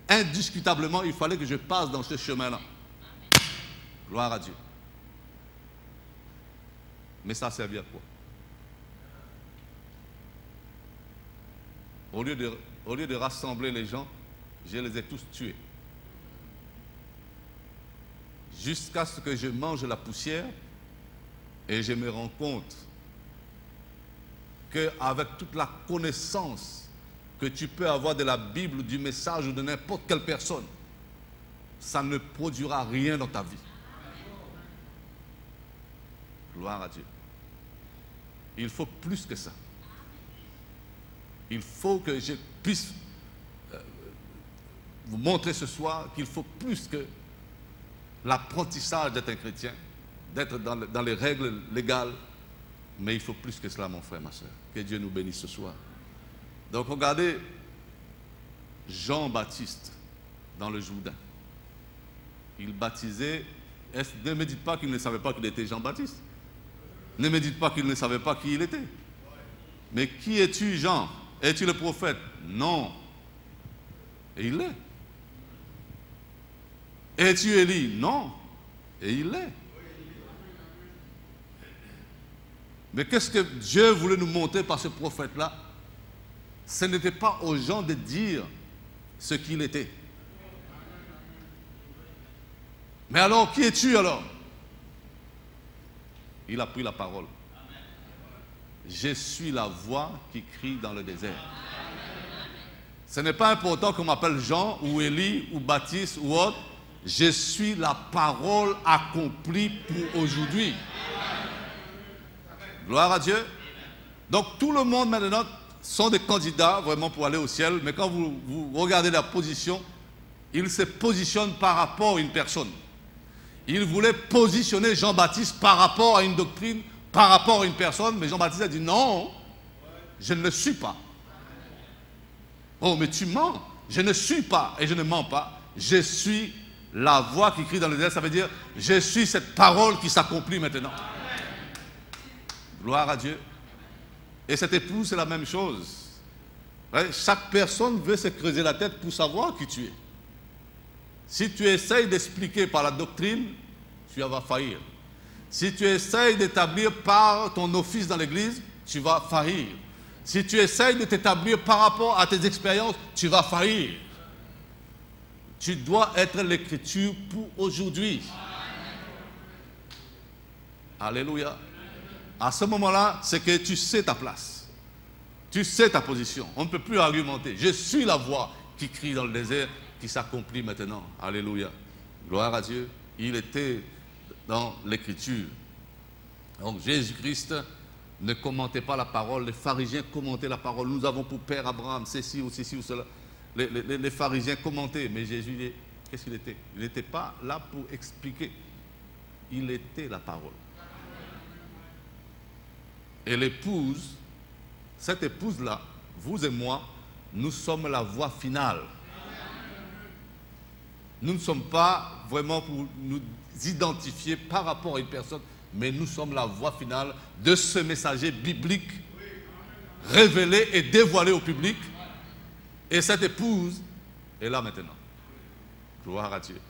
indiscutablement, il fallait que je passe dans ce chemin-là. Gloire à Dieu. Mais ça a servi à quoi? Au lieu de rassembler les gens, je les ai tous tués. Jusqu'à ce que je mange la poussière et je me rends compte qu'avec toute la connaissance que tu peux avoir de la Bible, du message ou de n'importe quelle personne, ça ne produira rien dans ta vie. Gloire à Dieu. Il faut plus que ça. Il faut que je puisse vous montrer ce soir qu'il faut plus que l'apprentissage d'être un chrétien, d'être dans les règles légales, mais il faut plus que cela, mon frère, ma soeur. Que Dieu nous bénisse ce soir. Donc regardez Jean-Baptiste dans le Jourdain. Il baptisait. Ne me dites pas qu'il ne savait pas qu'il était Jean-Baptiste. Ne me dites pas qu'il ne savait pas qui il était. Mais qui es-tu, Jean? Es-tu le prophète? Non. Et il l'est. Es-tu Élie? Non. Et il l'est. Mais qu'est-ce que Dieu voulait nous montrer par ce prophète-là? Ce n'était pas aux gens de dire ce qu'il était. Mais alors, qui es-tu alors? Il a pris la parole. Je suis la voix qui crie dans le désert. Ce n'est pas important qu'on m'appelle Jean ou Élie ou Baptiste ou autre. Je suis la parole accomplie pour aujourd'hui. Gloire à Dieu. Donc tout le monde maintenant sont des candidats vraiment pour aller au ciel. Mais quand vous regardez la position, ils se positionnent par rapport à une personne. Il voulait positionner Jean-Baptiste par rapport à une doctrine, par rapport à une personne, mais Jean-Baptiste a dit non, je ne le suis pas. Oh, mais tu mens. Je ne suis pas et je ne mens pas. Je suis la voix qui crie dans le désert. Ça veut dire, je suis cette parole qui s'accomplit maintenant. Gloire à Dieu. Et cette épouse, c'est la même chose. Chaque personne veut se creuser la tête pour savoir qui tu es. Si tu essayes d'expliquer par la doctrine, tu vas faillir. Si tu essayes d'établir par ton office dans l'église, tu vas faillir. Si tu essayes de t'établir par rapport à tes expériences, tu vas faillir. Tu dois être l'écriture pour aujourd'hui. Alléluia. À ce moment-là, c'est que tu sais ta place. Tu sais ta position. On ne peut plus argumenter. Je suis la voix qui crie dans le désert, qui s'accomplit maintenant. Alléluia. Gloire à Dieu. Il était dans l'écriture. Donc Jésus-Christ ne commentait pas la parole. Les pharisiens commentaient la parole. Nous avons pour père Abraham, ceci ou cela. Les pharisiens commentaient. Mais Jésus, qu'est-ce qu'il était? Il n'était pas là pour expliquer. Il était la parole. Et l'épouse, cette épouse-là, vous et moi, nous sommes la voix finale. Nous ne sommes pas vraiment pour nous identifier par rapport à une personne, mais nous sommes la voix finale de ce messager biblique révélé et dévoilé au public. Et cette épouse est là maintenant. Gloire à Dieu.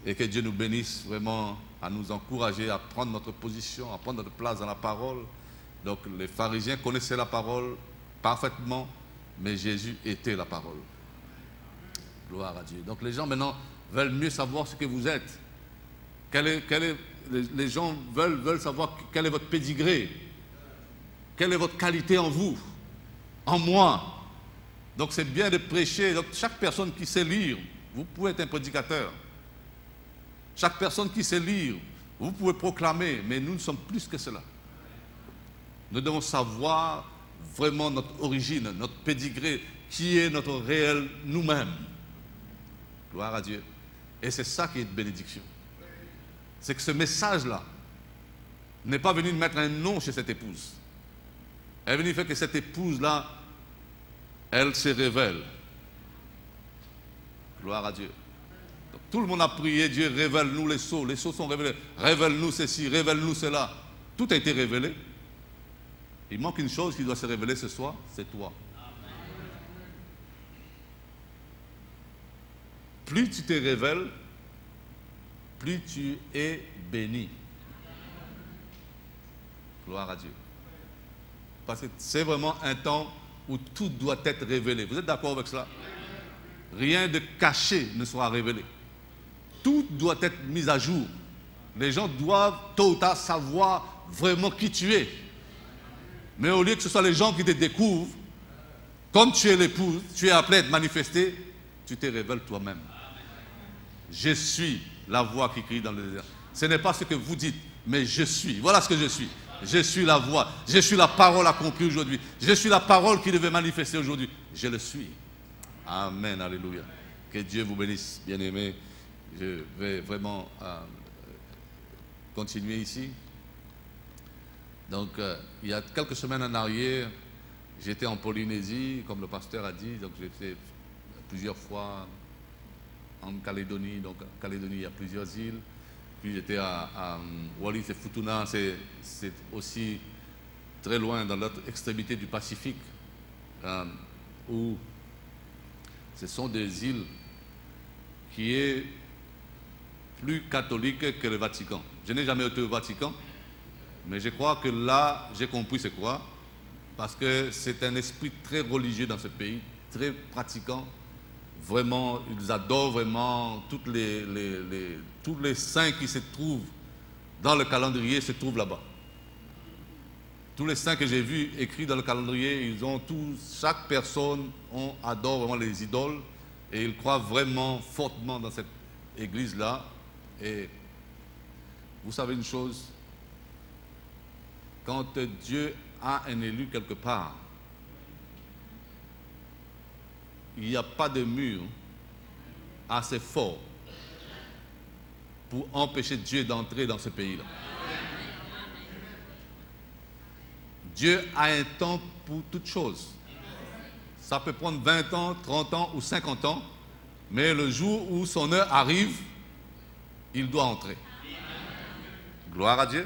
Et que Dieu nous bénisse vraiment à nous encourager à prendre notre position, à prendre notre place dans la parole. Donc les pharisiens connaissaient la parole parfaitement, mais Jésus était la parole. Gloire à Dieu. Donc les gens maintenant veulent mieux savoir ce que vous êtes. Les gens veulent savoir quel est votre pédigré, quelle est votre qualité en vous, en moi. Donc c'est bien de prêcher. Donc chaque personne qui sait lire, vous pouvez être un prédicateur. Chaque personne qui sait lire, vous pouvez proclamer, mais nous ne sommes plus que cela. Nous devons savoir vraiment notre origine, notre pédigré, qui est notre réel nous-mêmes. Gloire à Dieu. Et c'est ça qui est une bénédiction. C'est que ce message-là n'est pas venu mettre un nom chez cette épouse. Elle est venue faire que cette épouse-là, elle se révèle. Gloire à Dieu. Donc, tout le monde a prié, Dieu révèle-nous les sceaux. Les sceaux sont révélés. Révèle-nous ceci, révèle-nous cela. Tout a été révélé. Il manque une chose qui doit se révéler ce soir, c'est toi. Plus tu te révèles, plus tu es béni. Gloire à Dieu. Parce que c'est vraiment un temps où tout doit être révélé. Vous êtes d'accord avec cela? Rien de caché ne sera révélé. Tout doit être mis à jour. Les gens doivent tôt ou tard savoir vraiment qui tu es. Mais au lieu que ce soit les gens qui te découvrent, comme tu es l'épouse, tu es appelé à être manifesté, tu te révèles toi-même. Je suis la voix qui crie dans le désert. Ce n'est pas ce que vous dites, mais je suis. Voilà ce que je suis. Je suis la voix. Je suis la parole accomplie aujourd'hui. Je suis la parole qui devait manifester aujourd'hui. Je le suis. Amen, alléluia. Que Dieu vous bénisse, bien-aimés. Je vais vraiment continuer ici. Donc, il y a quelques semaines en arrière, j'étais en Polynésie, comme le pasteur a dit. Donc, j'ai fait plusieurs fois en Calédonie. Donc, en Calédonie, il y a plusieurs îles. Puis, j'étais à Wallis et Futuna. C'est aussi très loin, dans l'autre extrémité du Pacifique, où ce sont des îles qui est plus catholique que le Vatican. Je n'ai jamais été au Vatican, mais je crois que là, j'ai compris c'est quoi, parce que c'est un esprit très religieux dans ce pays, très pratiquant. Vraiment, ils adorent vraiment tous les saints qui se trouvent dans le calendrier se trouvent là-bas. Tous les saints que j'ai vus écrits dans le calendrier, ils ont tous, chaque personne adore vraiment les idoles et ils croient vraiment fortement dans cette église-là. Et vous savez une chose, quand Dieu a un élu quelque part, il n'y a pas de mur assez fort pour empêcher Dieu d'entrer dans ce pays-là. Dieu a un temps pour toutes choses. Ça peut prendre 20 ans, 30 ans ou 50 ans, mais le jour où son heure arrive, il doit entrer. Gloire à Dieu.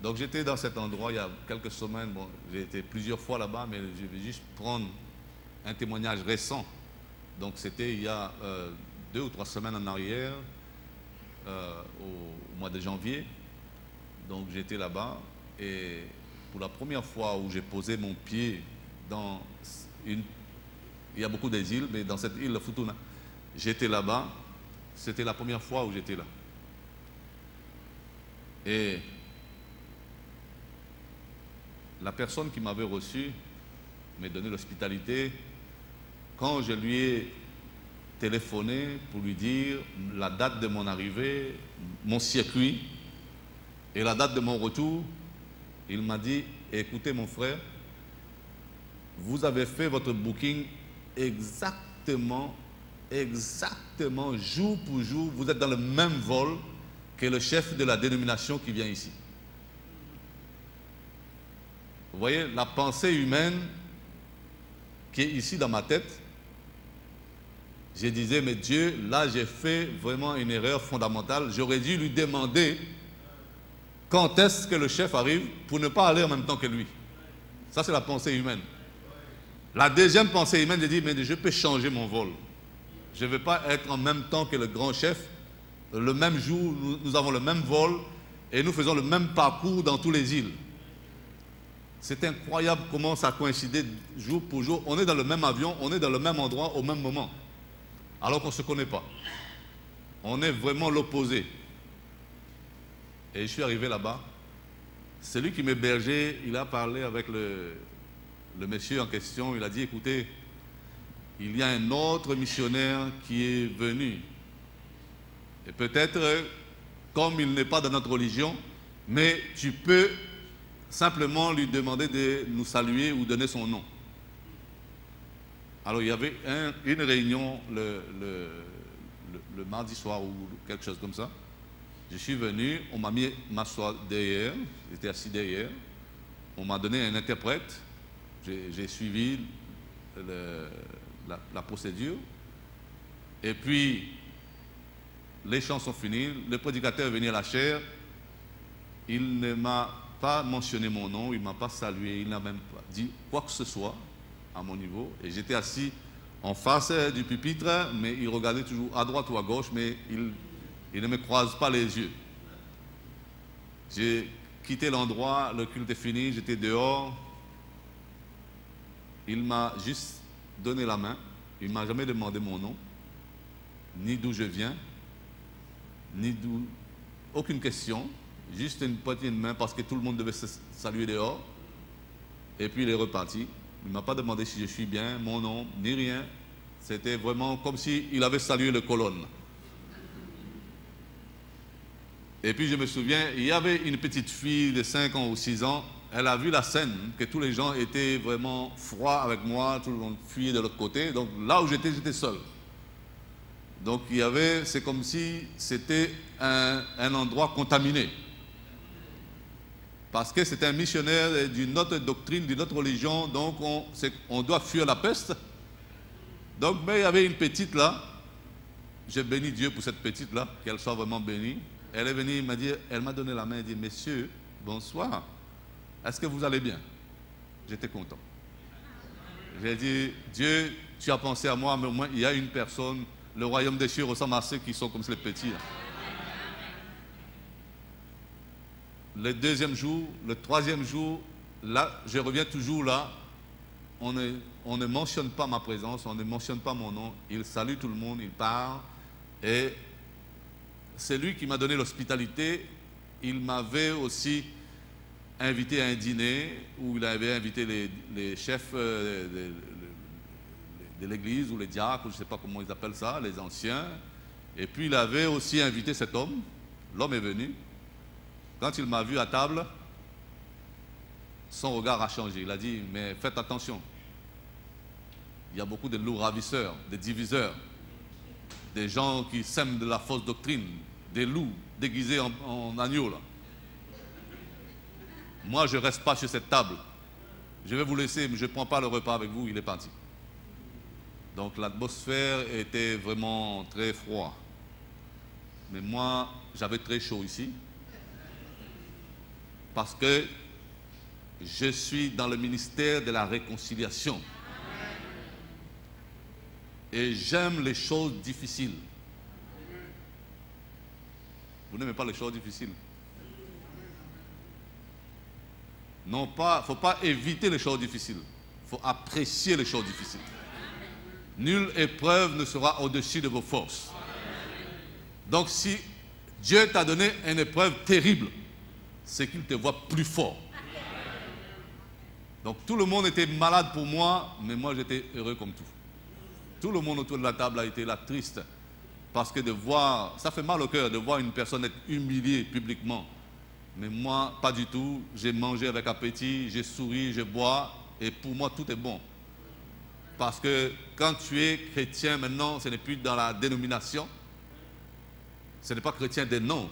Donc j'étais dans cet endroit il y a quelques semaines. Bon, j'ai été plusieurs fois là-bas, mais je vais juste prendre un témoignage récent. Donc c'était il y a 2 ou 3 semaines en arrière, au mois de janvier. Donc j'étais là-bas et pour la première fois où j'ai posé mon pied dans une... Il y a beaucoup d'îles, mais dans cette île de Futuna, j'étais là-bas. C'était la première fois où j'étais là. Et la personne qui m'avait reçu m'a donné l'hospitalité. Quand je lui ai téléphoné pour lui dire la date de mon arrivée, mon circuit et la date de mon retour, il m'a dit, écoutez mon frère, vous avez fait votre booking exactement jour pour jour, vous êtes dans le même vol que le chef de la dénomination qui vient ici. Vous voyez, la pensée humaine qui est ici dans ma tête, je disais, mais Dieu, là j'ai fait vraiment une erreur fondamentale, j'aurais dû lui demander quand est-ce que le chef arrive pour ne pas aller en même temps que lui. Ça, c'est la pensée humaine. La deuxième pensée humaine, j'ai dit, mais je peux changer mon vol. Je ne veux pas être en même temps que le grand chef. Le même jour, nous avons le même vol et nous faisons le même parcours dans toutes les îles. C'est incroyable comment ça coïncidait jour pour jour. On est dans le même avion, on est dans le même endroit au même moment. Alors qu'on ne se connaît pas. On est vraiment l'opposé. Et je suis arrivé là-bas. Celui qui m'hébergeait, il a parlé avec le monsieur en question. Il a dit, écoutez, il y a un autre missionnaire qui est venu. Et peut-être, comme il n'est pas de notre religion, mais tu peux simplement lui demander de nous saluer ou donner son nom. Alors il y avait une réunion le mardi soir ou quelque chose comme ça. Je suis venu, on m'a mis m'asseoir derrière, j'étais assis derrière, on m'a donné un interprète, j'ai suivi la procédure, et puis les chants sont finis, le prédicateur est venu à la chaire, il ne m'a pas mentionné mon nom, il ne m'a pas salué, il n'a même pas dit quoi que ce soit à mon niveau, et j'étais assis en face du pupitre, mais il regardait toujours à droite ou à gauche, mais il ne me croise pas les yeux. J'ai quitté l'endroit, le culte est fini, j'étais dehors. Il m'a juste donné la main. Il ne m'a jamais demandé mon nom, ni d'où je viens, ni d'où... Aucune question. Juste une poignée de main parce que tout le monde devait se saluer dehors. Et puis il est reparti. Il ne m'a pas demandé si je suis bien, mon nom, ni rien. C'était vraiment comme s'il avait salué le colonne. Et puis je me souviens, il y avait une petite fille de 5 ans ou 6 ans, elle a vu la scène, que tous les gens étaient vraiment froids avec moi, tout le monde fuyait de l'autre côté, donc là où j'étais seul. Donc il y avait, c'est comme si c'était un endroit contaminé. Parce que c'était un missionnaire d'une autre doctrine, d'une autre religion, donc on doit fuir la peste. Donc mais il y avait une petite là, j'ai béni Dieu pour cette petite là, qu'elle soit vraiment bénie. Elle est venue, elle m'a donné la main et dit, messieurs, bonsoir, est-ce que vous allez bien? J'étais content. J'ai dit, Dieu, tu as pensé à moi, mais au moins il y a une personne, le royaume des cieux ressemble à ceux qui sont comme les petits. Là. Le deuxième jour, le troisième jour, là, je reviens toujours là, on ne mentionne pas ma présence, on ne mentionne pas mon nom, il salue tout le monde, il parle, et c'est lui qui m'a donné l'hospitalité. Il m'avait aussi invité à un dîner où il avait invité les chefs de l'église ou les diacres, je ne sais pas comment ils appellent ça, les anciens. Et puis il avait aussi invité cet homme. L'homme est venu. Quand il m'a vu à table, son regard a changé. Il a dit, mais faites attention. Il y a beaucoup de loups ravisseurs, de diviseurs, des gens qui sèment de la fausse doctrine, des loups déguisés en agneaux. Là. Moi, je ne reste pas sur cette table. Je vais vous laisser, mais je ne prends pas le repas avec vous. Il est parti. Donc l'atmosphère était vraiment très froide. Mais moi, j'avais très chaud ici. Parce que je suis dans le ministère de la réconciliation. Et j'aime les choses difficiles. Vous n'aimez pas les choses difficiles? Non pas, il ne faut pas éviter les choses difficiles. Il faut apprécier les choses difficiles. Nulle épreuve ne sera au-dessus de vos forces. Donc si Dieu t'a donné une épreuve terrible, c'est qu'il te voit plus fort. Donc tout le monde était malade pour moi, mais moi j'étais heureux comme tout. Tout le monde autour de la table a été là triste. Parce que de voir, ça fait mal au cœur de voir une personne être humiliée publiquement. Mais moi, pas du tout. J'ai mangé avec appétit, j'ai souri, je bois, et pour moi, tout est bon. Parce que quand tu es chrétien maintenant, ce n'est plus dans la dénomination. Ce n'est pas chrétien des noms.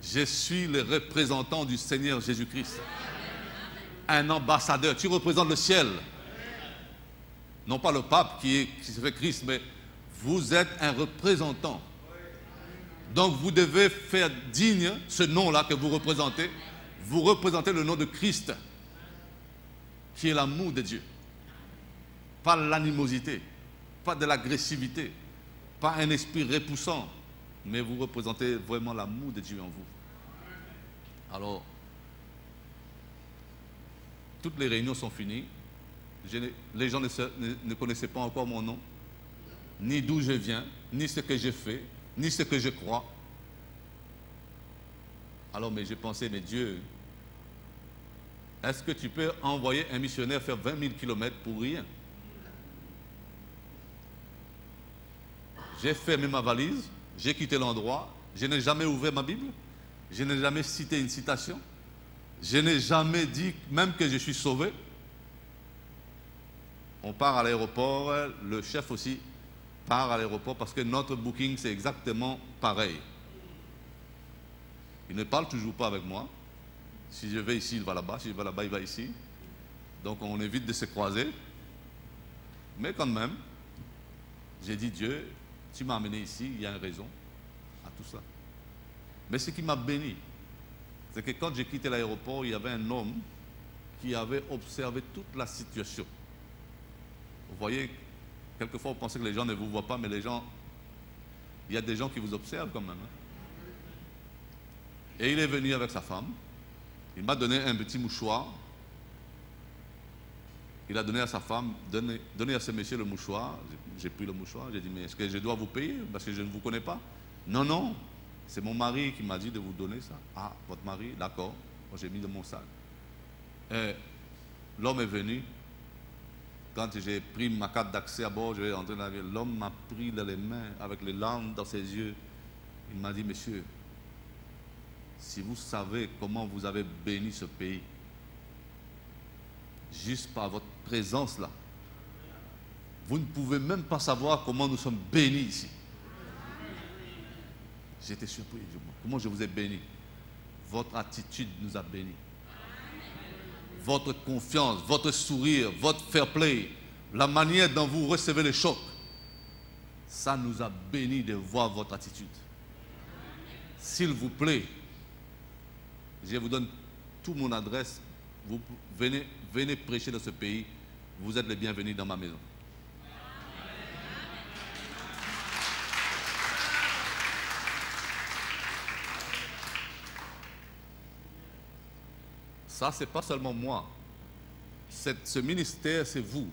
Je suis le représentant du Seigneur Jésus-Christ. Un ambassadeur. Tu représentes le ciel. Non pas le pape qui se fait Christ, mais vous êtes un représentant. Donc vous devez faire digne ce nom-là que vous représentez. Vous représentez le nom de Christ. qui est l'amour de Dieu. Pas l'animosité, pas de l'agressivité, pas un esprit repoussant, mais vous représentez vraiment l'amour de Dieu en vous. Alors, toutes les réunions sont finies. Les gens ne connaissaient pas encore mon nom, ni d'où je viens, ni ce que j'ai fait, ni ce que je crois. Alors, mais j'ai pensé, mais Dieu, est-ce que tu peux envoyer un missionnaire faire 20 000 kilomètres pour rien? J'ai fermé ma valise, j'ai quitté l'endroit, je n'ai jamais ouvert ma Bible, je n'ai jamais cité une citation, je n'ai jamais dit même que je suis sauvé. On part à l'aéroport, le chef aussi part à l'aéroport parce que notre booking c'est exactement pareil. Il ne parle toujours pas avec moi. Si je vais ici, il va là-bas. Si je vais là-bas, il va ici. Donc on évite de se croiser. Mais quand même, j'ai dit, Dieu, tu m'as amené ici, il y a une raison à tout ça. Mais ce qui m'a béni, c'est que quand j'ai quitté l'aéroport, il y avait un homme qui avait observé toute la situation. Vous voyez, quelquefois vous pensez que les gens ne vous voient pas, mais les gens, il y a des gens qui vous observent quand même. Hein. Et il est venu avec sa femme. Il m'a donné un petit mouchoir. Il a donné à sa femme, donné à ce monsieur le mouchoir. J'ai pris le mouchoir. J'ai dit, mais est-ce que je dois vous payer parce que je ne vous connais pas? Non, non. C'est mon mari qui m'a dit de vous donner ça. Ah, votre mari, d'accord. Moi, j'ai mis dans mon sac. L'homme est venu. Quand j'ai pris ma carte d'accès à bord, je vais entrer dans l'avion. L'homme m'a pris dans les mains, avec les larmes dans ses yeux. Il m'a dit, monsieur, si vous savez comment vous avez béni ce pays, juste par votre présence là, vous ne pouvez même pas savoir comment nous sommes bénis ici. J'étais surpris. Comment je vous ai béni? Votre attitude nous a bénis. Votre confiance, votre sourire, votre fair play, la manière dont vous recevez les chocs, ça nous a bénis de voir votre attitude. S'il vous plaît, je vous donne toute mon adresse. Vous venez prêcher dans ce pays. Vous êtes les bienvenus dans ma maison. Ça, ce n'est pas seulement moi. Ce ministère, c'est vous.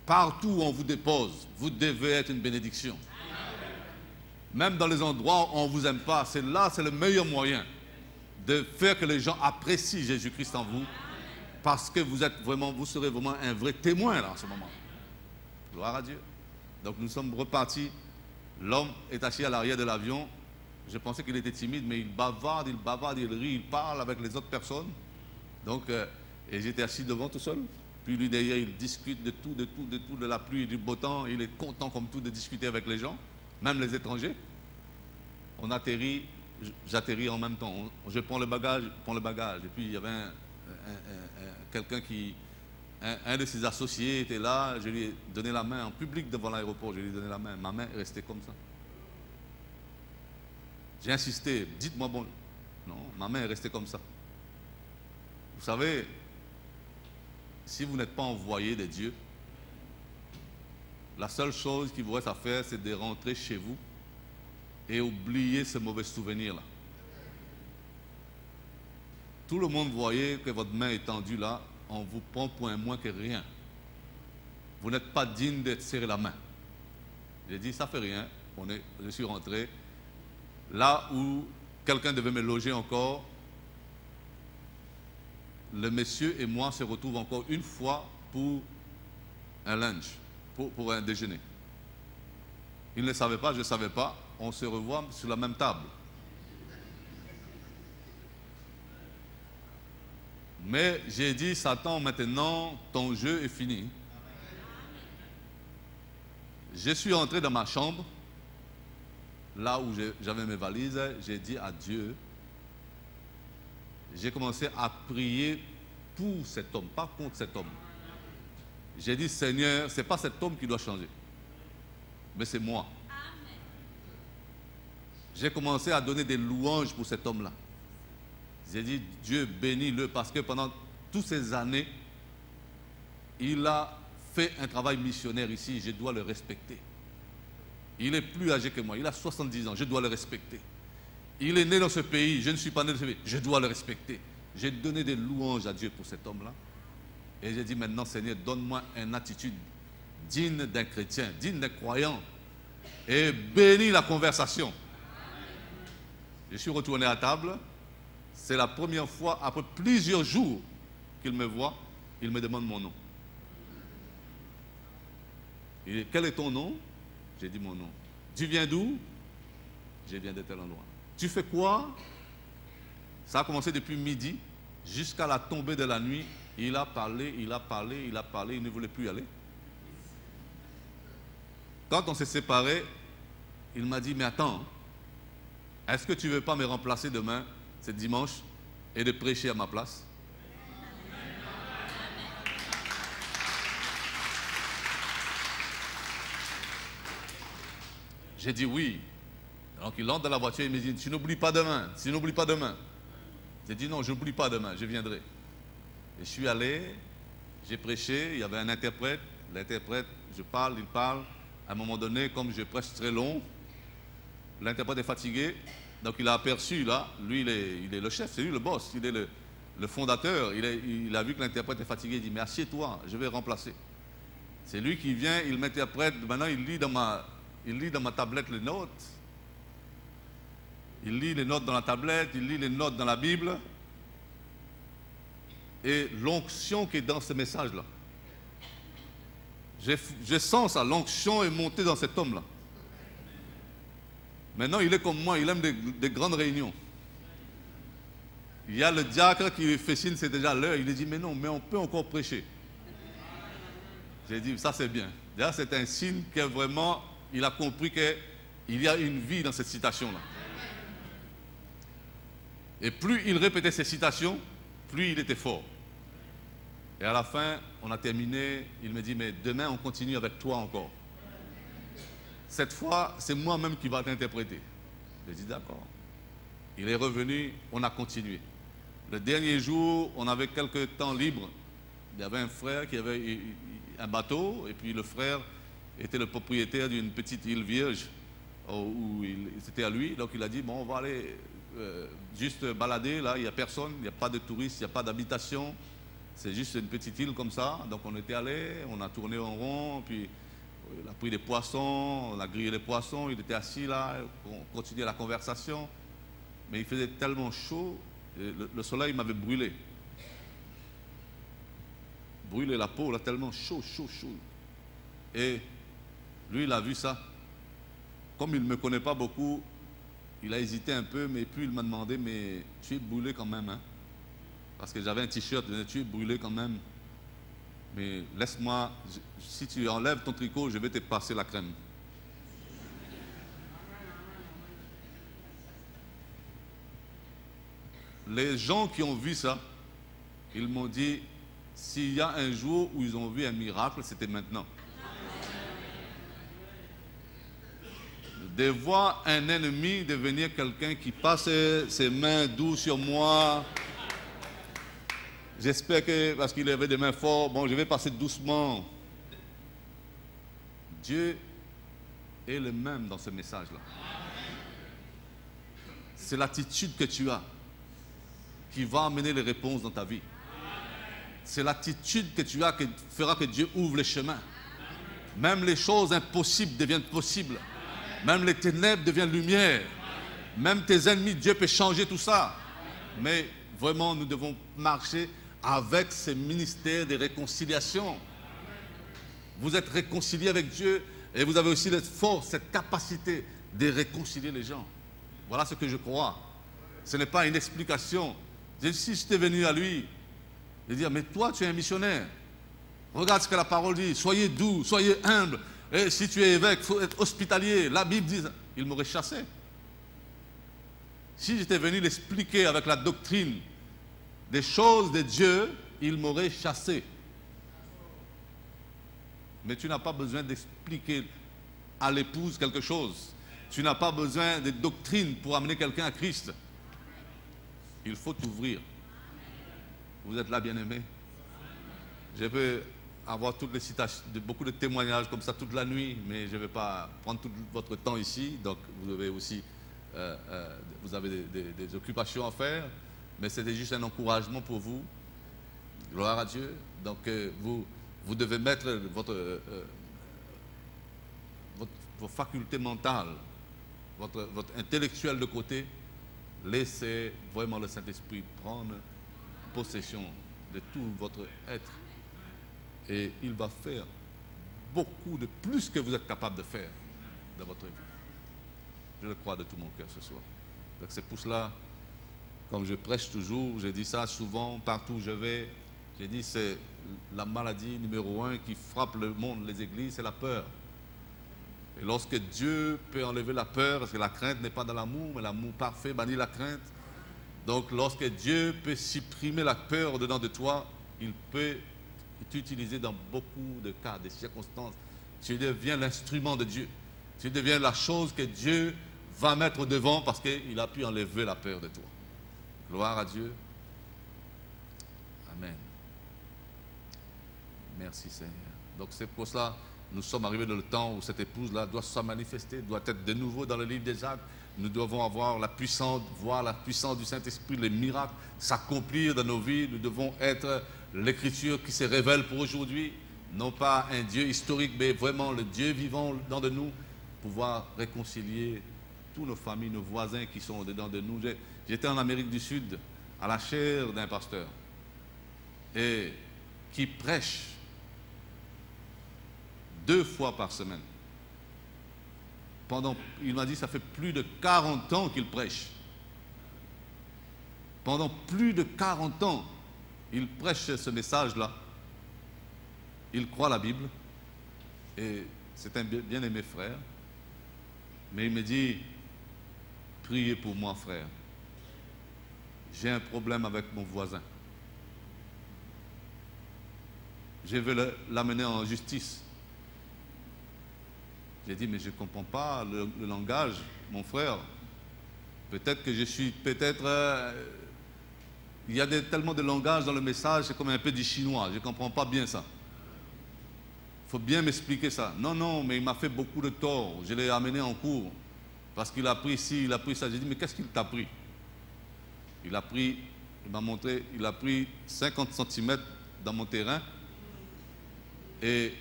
Partout où on vous dépose, vous devez être une bénédiction. Même dans les endroits où on ne vous aime pas, c'est là, c'est le meilleur moyen de faire que les gens apprécient Jésus-Christ en vous, parce que vous serez vraiment un vrai témoin là en ce moment. Gloire à Dieu. Donc nous sommes repartis. L'homme est assis à l'arrière de l'avion. Je pensais qu'il était timide, mais il bavarde, il rit, il parle avec les autres personnes. Donc, et j'étais assis devant tout seul. Puis lui derrière, il discute de tout, de la pluie et du beau temps. Il est content comme tout de discuter avec les gens, même les étrangers. On atterrit, j'atterris en même temps. Je prends le bagage, Et puis il y avait quelqu'un qui, un de ses associés était là. Je lui ai donné la main en public devant l'aéroport. Je lui ai donné la main. Ma main est restée comme ça. J'ai insisté. Dites-moi bon. Non, ma main est restée comme ça. Vous savez, si vous n'êtes pas envoyé de Dieu, la seule chose qui vous reste à faire, c'est de rentrer chez vous et oublier ce mauvais souvenir-là. Tout le monde voyait que votre main est tendue là, on vous prend pour un moins que rien. Vous n'êtes pas digne d'être serré la main. J'ai dit, ça fait rien. Je suis rentré. Là où quelqu'un devait me loger encore, le monsieur et moi se retrouvent encore une fois pour un lunch, pour un déjeuner. Il ne savait pas, je ne savais pas. On se revoit sur la même table. Mais j'ai dit, Satan, maintenant, ton jeu est fini. Je suis entré dans ma chambre, là où j'avais mes valises, j'ai dit à Dieu, j'ai commencé à prier pour cet homme, pas contre cet homme. J'ai dit, Seigneur, ce n'est pas cet homme qui doit changer, mais c'est moi. J'ai commencé à donner des louanges pour cet homme-là. J'ai dit, Dieu bénis-le, parce que pendant toutes ces années, il a fait un travail missionnaire ici, je dois le respecter. Il est plus âgé que moi, il a 70 ans, je dois le respecter. Il est né dans ce pays, je ne suis pas né dans ce pays, je dois le respecter. J'ai donné des louanges à Dieu pour cet homme-là. Et j'ai dit maintenant, Seigneur, donne-moi une attitude digne d'un chrétien, digne d'un croyant. Et bénis la conversation. Je suis retourné à table. C'est la première fois, après plusieurs jours qu'il me voit, il me demande mon nom. Il dit, quel est ton nom? J'ai dit mon nom. Tu viens d'où? Je viens de tel endroit. Tu fais quoi? Ça a commencé depuis midi jusqu'à la tombée de la nuit. Il a parlé, il a parlé, il a parlé, il ne voulait plus y aller. Quand on s'est séparés, il m'a dit, mais attends, est-ce que tu ne veux pas me remplacer demain, c'est dimanche, et de prêcher à ma place? J'ai dit oui. Donc il entre dans la voiture et il me dit, tu n'oublies pas demain, tu n'oublies pas demain. J'ai dit non, je n'oublie pas demain, je viendrai. Et je suis allé, j'ai prêché, il y avait un interprète, l'interprète, je parle, il parle. À un moment donné, comme je prêche très long, l'interprète est fatigué, donc il a aperçu là, lui il est le chef, c'est lui le boss, il est le fondateur, il a vu que l'interprète est fatigué, il dit mais assieds-toi, je vais remplacer. C'est lui qui vient, il m'interprète, maintenant il lit dans ma tablette les notes. Il lit les notes dans la tablette, il lit les notes dans la Bible. Et l'onction qui est dans ce message-là. Je sens ça, l'onction est montée dans cet homme-là. Maintenant, il est comme moi, il aime des grandes réunions. Il y a le diacre qui lui fait signe, c'est déjà l'heure. Il lui dit, mais non, mais on peut encore prêcher. J'ai dit, ça c'est bien. Déjà, c'est un signe que vraiment, il a compris qu'il y a une vie dans cette citation-là. Et plus il répétait ces citations, plus il était fort. Et à la fin, on a terminé, il me dit, mais demain, on continue avec toi encore. Cette fois, c'est moi-même qui va t'interpréter. J'ai dit, d'accord. Il est revenu, on a continué. Le dernier jour, on avait quelques temps libres. Il y avait un frère qui avait un bateau, et puis le frère était le propriétaire d'une petite île vierge, où c'était à lui. Donc il a dit, bon, on va aller juste balader, là, il n'y a personne, il n'y a pas de touristes, il n'y a pas d'habitation. C'est juste une petite île comme ça. Donc on était allé, on a tourné en rond, puis il a pris des poissons, on a grillé les poissons, il était assis là, on continuait la conversation. Mais il faisait tellement chaud, le soleil m'avait brûlé. Brûlé la peau, là, tellement chaud. Et lui, il a vu ça. Comme il ne me connaît pas beaucoup, il a hésité un peu, mais puis il m'a demandé, mais tu es brûlé quand même, hein? Parce que j'avais un t-shirt, tu es brûlé quand même. Mais laisse-moi, si tu enlèves ton tricot, je vais te passer la crème. Les gens qui ont vu ça, ils m'ont dit, s'il y a un jour où ils ont vu un miracle, c'était maintenant. De voir un ennemi devenir quelqu'un qui passe ses mains douces sur moi. J'espère que, parce qu'il avait des mains fortes, bon, je vais passer doucement. Dieu est le même dans ce message-là. C'est l'attitude que tu as qui va amener les réponses dans ta vie. C'est l'attitude que tu as qui fera que Dieu ouvre les chemins. Même les choses impossibles deviennent possibles. Même les ténèbres deviennent lumière. Même tes ennemis, Dieu peut changer tout ça. Mais vraiment, nous devons marcher avec ce ministère de réconciliation. Vous êtes réconciliés avec Dieu et vous avez aussi cette force, cette capacité de réconcilier les gens. Voilà ce que je crois. Ce n'est pas une explication. Si j'étais venu à lui, je dire, mais toi, tu es un missionnaire. Regarde ce que la parole dit. Soyez doux, soyez humble. Et si tu es évêque, il faut être hospitalier. La Bible dit, il m'aurait chassé. Si j'étais venu l'expliquer avec la doctrine des choses de Dieu, il m'aurait chassé. Mais tu n'as pas besoin d'expliquer à l'épouse quelque chose. Tu n'as pas besoin de doctrine pour amener quelqu'un à Christ. Il faut t'ouvrir. Vous êtes là, bien-aimés? Je peux avoir toutes les citations, beaucoup de témoignages comme ça toute la nuit, mais je ne vais pas prendre tout votre temps ici. Donc, vous devez aussi, vous avez des occupations à faire, mais c'était juste un encouragement pour vous. Gloire à Dieu. Donc, vous devez mettre vos facultés mentales, votre intellectuel de côté. Laissez vraiment le Saint-Esprit prendre possession de tout votre être. Et il va faire beaucoup de plus que vous êtes capable de faire dans votre vie. Je le crois de tout mon cœur ce soir. Donc c'est pour cela, comme je prêche toujours, je dis ça souvent, partout où je vais, j'ai dit c'est la maladie numéro 1 qui frappe le monde, les églises, c'est la peur. Et lorsque Dieu peut enlever la peur, parce que la crainte n'est pas dans l'amour, mais l'amour parfait bannit la crainte. Donc lorsque Dieu peut supprimer la peur au-dedans de toi, il peut t'utiliser dans beaucoup de cas, de circonstances. Tu deviens l'instrument de Dieu. Tu deviens la chose que Dieu va mettre devant parce qu'il a pu enlever la peur de toi. Gloire à Dieu. Amen. Merci Seigneur. Donc c'est pour cela nous sommes arrivés dans le temps où cette épouse-là doit se manifester, doit être de nouveau dans le livre des Actes. Nous devons avoir la puissance, voir la puissance du Saint-Esprit, les miracles s'accomplir dans nos vies. Nous devons être l'écriture qui se révèle pour aujourd'hui. Non pas un Dieu historique, mais vraiment le Dieu vivant dans de nous. Pouvoir réconcilier toutes nos familles, nos voisins qui sont dedans de nous. J'étais en Amérique du Sud, à la chaire d'un pasteur, et qui prêche 2 fois par semaine. Il m'a dit, ça fait plus de 40 ans qu'il prêche. Pendant plus de 40 ans, il prêche ce message-là. Il croit la Bible. Et c'est un bien-aimé frère. Mais il me dit, priez pour moi, frère. J'ai un problème avec mon voisin. Je veux l'amener en justice. J'ai dit, mais je ne comprends pas le langage, mon frère. Peut-être que je suis, il y a tellement de langage dans le message, c'est comme un peu du chinois. Je ne comprends pas bien ça. Il faut bien m'expliquer ça. Non, non, mais il m'a fait beaucoup de tort. Je l'ai amené en cours. Parce qu'il a pris ci, il a pris ça. J'ai dit, mais qu'est-ce qu'il t'a pris? Il m'a montré, il a pris 50 cm dans mon terrain. Et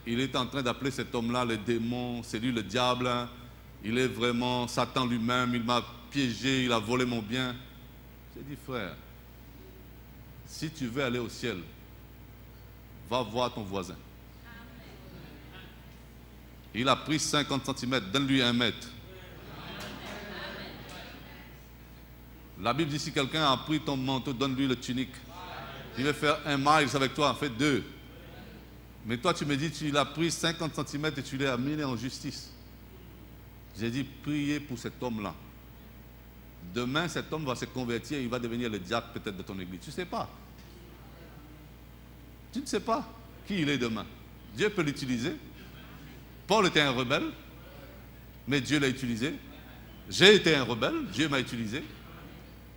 il est en train d'appeler cet homme-là le démon, c'est lui le diable. Il est vraiment Satan lui-même, il m'a piégé, il a volé mon bien. J'ai dit, frère, si tu veux aller au ciel, va voir ton voisin. Il a pris 50 cm, donne-lui 1 mètre. La Bible dit, si quelqu'un a pris ton manteau, donne-lui le tunique. Il veut faire 1 mile avec toi, en fait 2. Mais toi, tu me dis, tu l'as pris 50 cm et tu l'as amené en justice. J'ai dit, priez pour cet homme-là. Demain, cet homme va se convertir et il va devenir le diacre peut-être de ton église. Tu ne sais pas. Tu ne sais pas qui il est demain. Dieu peut l'utiliser. Paul était un rebelle, mais Dieu l'a utilisé. J'ai été un rebelle, Dieu m'a utilisé.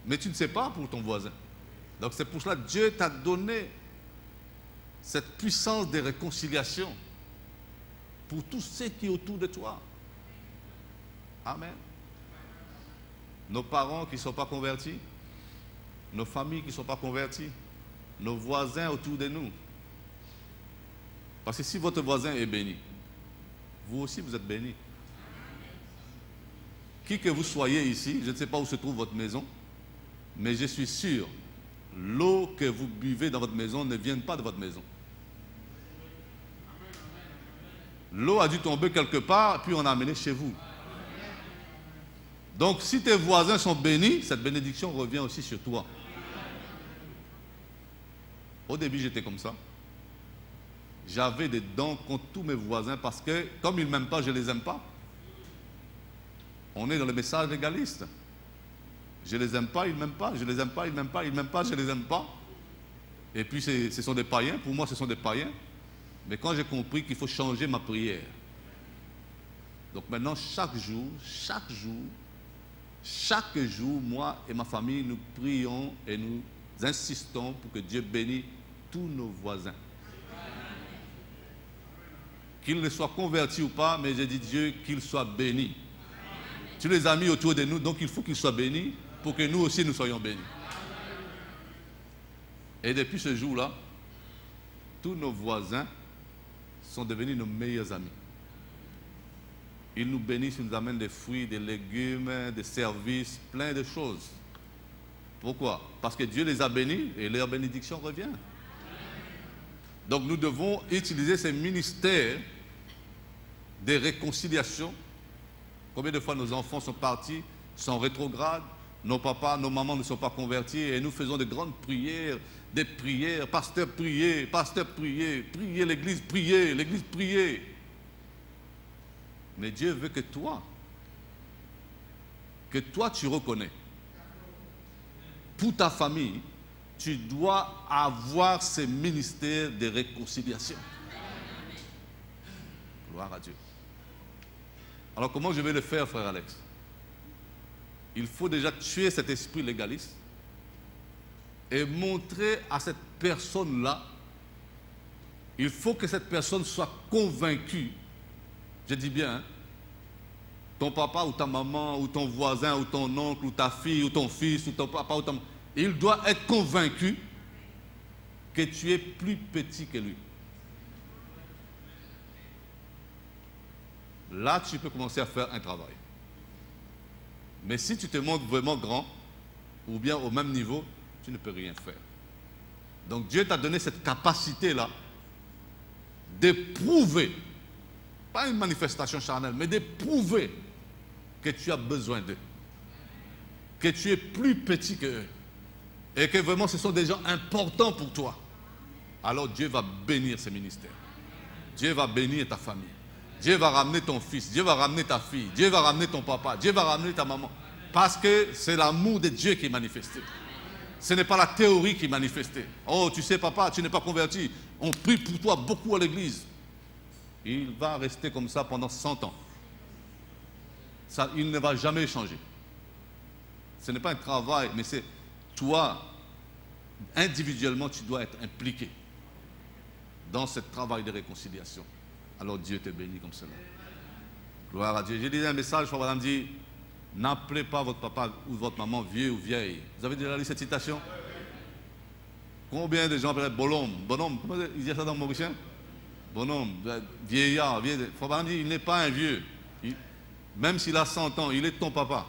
Mais tu ne sais pas pour ton voisin. Donc c'est pour cela que Dieu t'a donné cette puissance de réconciliation pour tous ceux qui sont autour de toi. Amen. Nos parents qui ne sont pas convertis, nos familles qui ne sont pas converties, nos voisins autour de nous. Parce que si votre voisin est béni, vous aussi vous êtes béni. Qui que vous soyez ici, je ne sais pas où se trouve votre maison, mais je suis sûr, l'eau que vous buvez dans votre maison ne vient pas de votre maison. L'eau a dû tomber quelque part, puis on a amené chez vous. Donc, si tes voisins sont bénis, cette bénédiction revient aussi sur toi. Au début, j'étais comme ça. J'avais des dents contre tous mes voisins parce que, comme ils ne m'aiment pas, je ne les aime pas. On est dans le message légaliste. Je ne les aime pas, ils ne m'aiment pas. Je ne les aime pas, ils ne m'aiment pas. Ils ne m'aiment pas, je ne les aime pas. Et puis, ce sont des païens. Pour moi, ce sont des païens. Mais quand j'ai compris qu'il faut changer ma prière. Donc maintenant, chaque jour, moi et ma famille, nous prions et nous insistons pour que Dieu bénisse tous nos voisins. Qu'ils ne soient convertis ou pas, mais j'ai dit Dieu qu'ils soient bénis. Tu les as mis autour de nous, donc il faut qu'ils soient bénis pour que nous aussi nous soyons bénis. Et depuis ce jour-là, tous nos voisins sont devenus nos meilleurs amis. Ils nous bénissent, ils nous amènent des fruits, des légumes, des services, plein de choses. Pourquoi? Parce que Dieu les a bénis et leur bénédiction revient. Donc nous devons utiliser ces ministères de réconciliation. Combien de fois nos enfants sont partis, sont rétrogrades, nos papas, nos mamans ne sont pas convertis et nous faisons de grandes prières, des prières, pasteur priez, priez l'église, priez. Mais Dieu veut que toi tu reconnais. Pour ta famille, tu dois avoir ce ministère de réconciliation. Gloire à Dieu. Alors comment je vais le faire, frère Alex? Il faut déjà tuer cet esprit légaliste et montrer à cette personne-là, il faut que cette personne soit convaincue. Je dis bien, hein, ton papa ou ta maman ou ton voisin ou ton oncle ou ta fille ou ton fils ou ton papa ou ta maman, il doit être convaincu que tu es plus petit que lui. Là, tu peux commencer à faire un travail. Mais si tu te montres vraiment grand, ou bien au même niveau, tu ne peux rien faire. Donc Dieu t'a donné cette capacité-là de prouver, pas une manifestation charnelle, mais de prouver que tu as besoin d'eux, que tu es plus petit qu'eux, et que vraiment ce sont des gens importants pour toi. Alors Dieu va bénir ce ministère. Dieu va bénir ta famille. Dieu va ramener ton fils, Dieu va ramener ta fille, Dieu va ramener ton papa, Dieu va ramener ta maman. Parce que c'est l'amour de Dieu qui est manifesté. Ce n'est pas la théorie qui est manifestée. Oh, tu sais papa, tu n'es pas converti. On prie pour toi beaucoup à l'église. Il va rester comme ça pendant 100 ans. Ça, il ne va jamais changer. Ce n'est pas un travail, mais c'est toi, individuellement, tu dois être impliqué dans ce travail de réconciliation. Alors Dieu te bénit comme cela. Gloire à Dieu. J'ai dit un message, frère Madame dit, n'appelez pas votre papa ou votre maman vieux ou vieille. Vous avez déjà lu cette citation? Combien de gens appellent bonhomme? Bonhomme, comment ils disent ça dans le mauricien? Bonhomme, vieillard, vieillard. Frère Madame dit, il n'est pas un vieux. Même s'il a 100 ans, il est ton papa.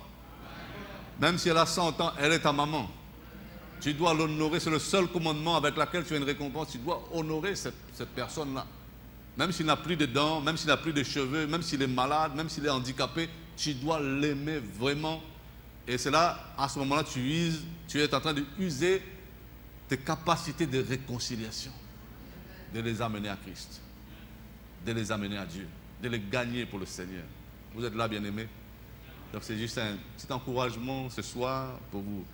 Même si elle a 100 ans, elle est ta maman. Tu dois l'honorer, c'est le seul commandement avec lequel tu as une récompense. Tu dois honorer cette personne-là. Même s'il n'a plus de dents, même s'il n'a plus de cheveux, même s'il est malade, même s'il est handicapé, tu dois l'aimer vraiment. Et c'est là, à ce moment-là, tu es en train d'user tes capacités de réconciliation, de les amener à Christ, de les amener à Dieu, de les gagner pour le Seigneur. Vous êtes là, bien-aimés? Donc c'est juste un petit encouragement ce soir pour vous,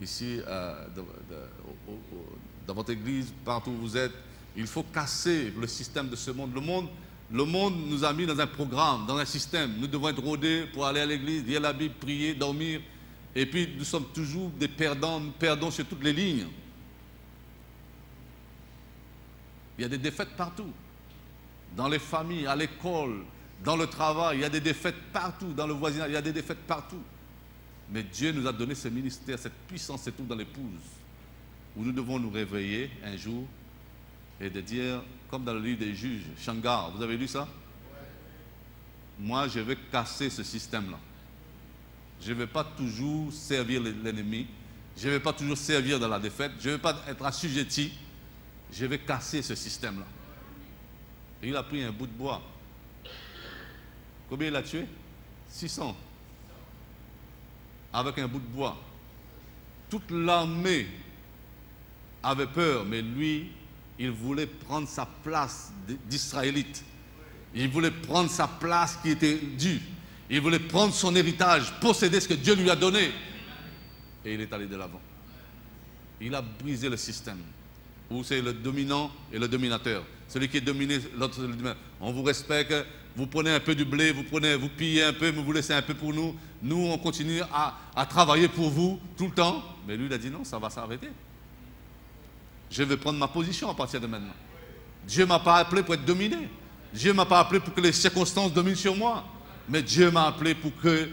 ici, dans votre église, partout où vous êtes. Il faut casser le système de ce monde. Le monde nous a mis dans un programme, dans un système. Nous devons être rodés pour aller à l'église, lire la Bible, prier, dormir. Et puis nous sommes toujours des perdants, nous perdons sur toutes les lignes. Il y a des défaites partout. Dans les familles, à l'école, dans le travail, il y a des défaites partout. Dans le voisinage, il y a des défaites partout. Mais Dieu nous a donné ce ministère, cette puissance, c'est tout dans l'épouse, où nous devons nous réveiller un jour et de dire, comme dans le livre des juges, Shamgar, vous avez lu ça? Moi, je vais casser ce système-là. Je ne vais pas toujours servir l'ennemi. Je ne vais pas toujours servir dans la défaite. Je ne vais pas être assujetti. Je vais casser ce système-là. Et il a pris un bout de bois. Combien il a tué? 600. Avec un bout de bois. Toute l'armée avait peur, mais lui, il voulait prendre sa place d'Israélite. Il voulait prendre sa place qui était due. Il voulait prendre son héritage, posséder ce que Dieu lui a donné. Et il est allé de l'avant. Il a brisé le système où c'est le dominant et le dominateur. Celui qui est dominé, l'autre c'est le dominateur. On vous respecte, vous prenez un peu du blé, vous pillez un peu, mais vous laissez un peu pour nous. Nous, on continue à travailler pour vous tout le temps. Mais lui, il a dit non, ça va s'arrêter. Je vais prendre ma position à partir de maintenant. Dieu ne m'a pas appelé pour être dominé. Dieu ne m'a pas appelé pour que les circonstances dominent sur moi. Mais Dieu m'a appelé pour que,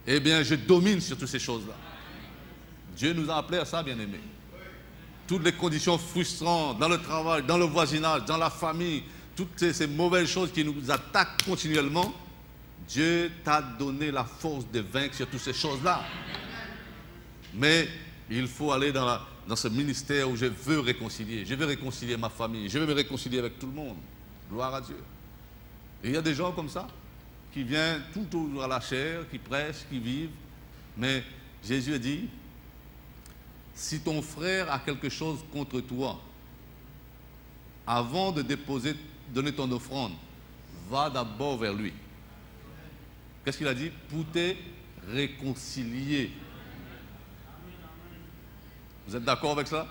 eh bien, je domine sur toutes ces choses-là. Dieu nous a appelés à ça, bien-aimés. Toutes les conditions frustrantes dans le travail, dans le voisinage, dans la famille, toutes ces mauvaises choses qui nous attaquent continuellement, Dieu t'a donné la force de vaincre sur toutes ces choses-là. Mais il faut aller dans ce ministère où je veux réconcilier. Je veux réconcilier ma famille. Je veux me réconcilier avec tout le monde. Gloire à Dieu. Et il y a des gens comme ça qui viennent tout autour à la chair, qui prêchent, qui vivent. Mais Jésus a dit, si ton frère a quelque chose contre toi, avant de donner ton offrande, va d'abord vers lui. Qu'est-ce qu'il a dit? Pour te réconcilier. Vous êtes d'accord avec ça?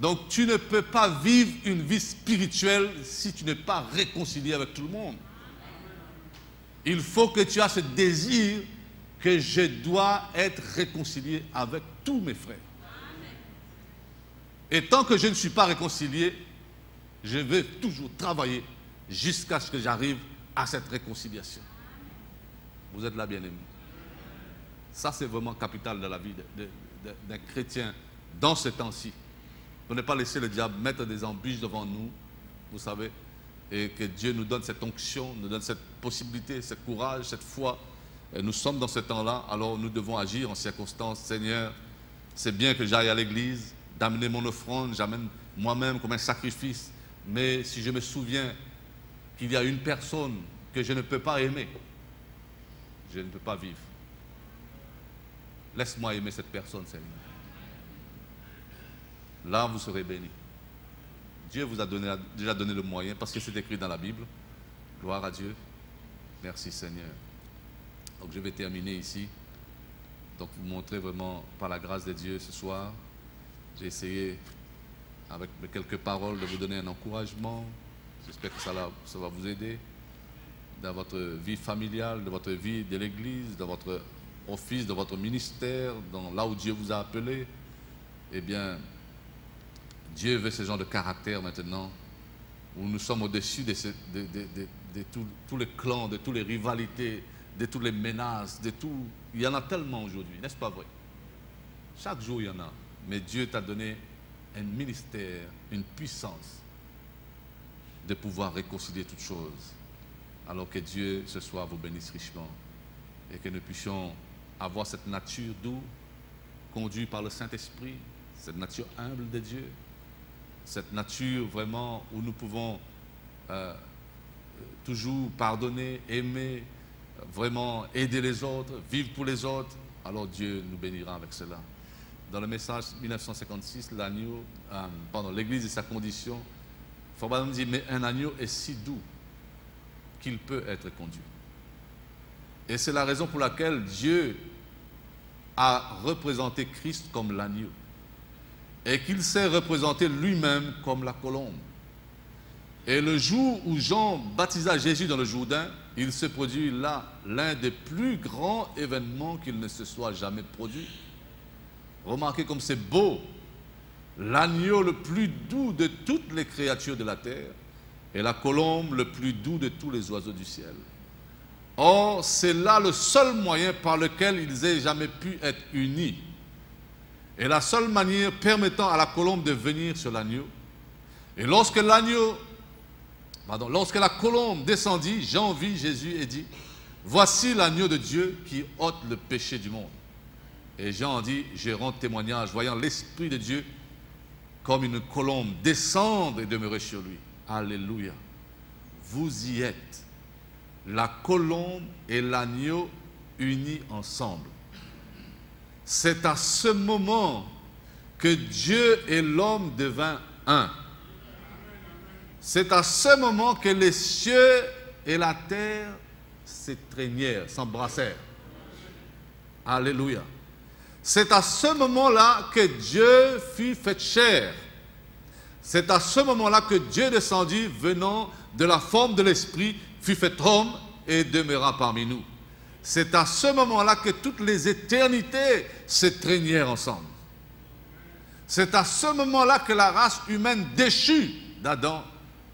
Donc tu ne peux pas vivre une vie spirituelle si tu n'es pas réconcilié avec tout le monde. Il faut que tu aies ce désir que je dois être réconcilié avec tous mes frères. Et tant que je ne suis pas réconcilié, je vais toujours travailler jusqu'à ce que j'arrive à cette réconciliation. Vous êtes là, bien-aimés. Ça, c'est vraiment capital dans la vie d'un chrétien dans ce temps-ci. Pour ne pas laisser le diable mettre des embûches devant nous, vous savez, et que Dieu nous donne cette onction, nous donne cette possibilité, ce courage, cette foi. Et nous sommes dans ce temps-là, alors nous devons agir en circonstance. Seigneur, c'est bien que j'aille à l'église, d'amener mon offrande, j'amène moi-même comme un sacrifice. Mais si je me souviens qu'il y a une personne que je ne peux pas aimer, je ne peux pas vivre. Laisse-moi aimer cette personne, Seigneur. Là, vous serez bénis. Dieu vous a déjà donné le moyen, parce que c'est écrit dans la Bible. Gloire à Dieu. Merci, Seigneur. Donc, je vais terminer ici. Donc, vous montrer vraiment, par la grâce de Dieu, ce soir. J'ai essayé, avec mes quelques paroles, de vous donner un encouragement. J'espère que ça va vous aider dans votre vie familiale, dans votre vie de l'Église, dans votre office, dans votre ministère, là où Dieu vous a appelé. Eh bien, Dieu veut ce genre de caractère maintenant, où nous sommes au-dessus de tous les clans, de toutes les rivalités, de toutes les menaces, de tout. Il y en a tellement aujourd'hui, n'est-ce pas vrai? Chaque jour, il y en a. Mais Dieu t'a donné un ministère, une puissance de pouvoir réconcilier toutes choses. Alors que Dieu, ce soir, vous bénisse richement. Et que nous puissions avoir cette nature douce, conduite par le Saint-Esprit, cette nature humble de Dieu, cette nature vraiment où nous pouvons toujours pardonner, aimer, vraiment aider les autres, vivre pour les autres. Alors Dieu nous bénira avec cela. Dans le message 1956, l'Église et sa condition, Forbes dit, mais un agneau est si doux qu'il peut être conduit. Et c'est la raison pour laquelle Dieu a représenté Christ comme l'agneau. Et qu'il s'est représenté lui-même comme la colombe. Et le jour où Jean baptisa Jésus dans le Jourdain, il se produit là l'un des plus grands événements qu'il ne se soit jamais produit. Remarquez comme c'est beau. L'agneau le plus doux de toutes les créatures de la terre et la colombe le plus doux de tous les oiseaux du ciel. Or, c'est là le seul moyen par lequel ils aient jamais pu être unis. Et la seule manière permettant à la colombe de venir sur l'agneau. Et lorsque la colombe descendit, Jean vit Jésus et dit, voici l'agneau de Dieu qui ôte le péché du monde. Et Jean dit, je rends témoignage, voyant l'Esprit de Dieu comme une colombe descendre et demeurer sur lui. Alléluia. Vous y êtes. La colombe et l'agneau unis ensemble. C'est à ce moment que Dieu et l'homme devinrent un. C'est à ce moment que les cieux et la terre s'étreignèrent, s'embrassèrent. Alléluia. C'est à ce moment-là que Dieu fut fait chair. C'est à ce moment-là que Dieu descendit, venant de la forme de l'Esprit, fut fait homme et demeura parmi nous. C'est à ce moment-là que toutes les éternités s'étreignèrent ensemble. C'est à ce moment-là que la race humaine déchue d'Adam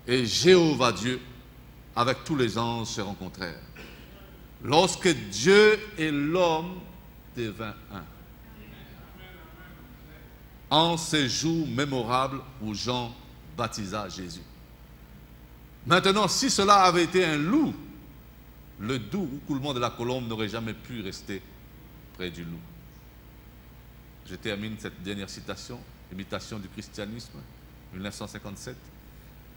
et Jéhovah Dieu, avec tous les anges, se rencontrèrent. Lorsque Dieu et l'homme devinrent un. En ces jours mémorables où Jean baptisa Jésus. Maintenant, si cela avait été un loup, le doux coulement de la colombe n'aurait jamais pu rester près du loup. Je termine cette dernière citation, imitation du christianisme, 1957.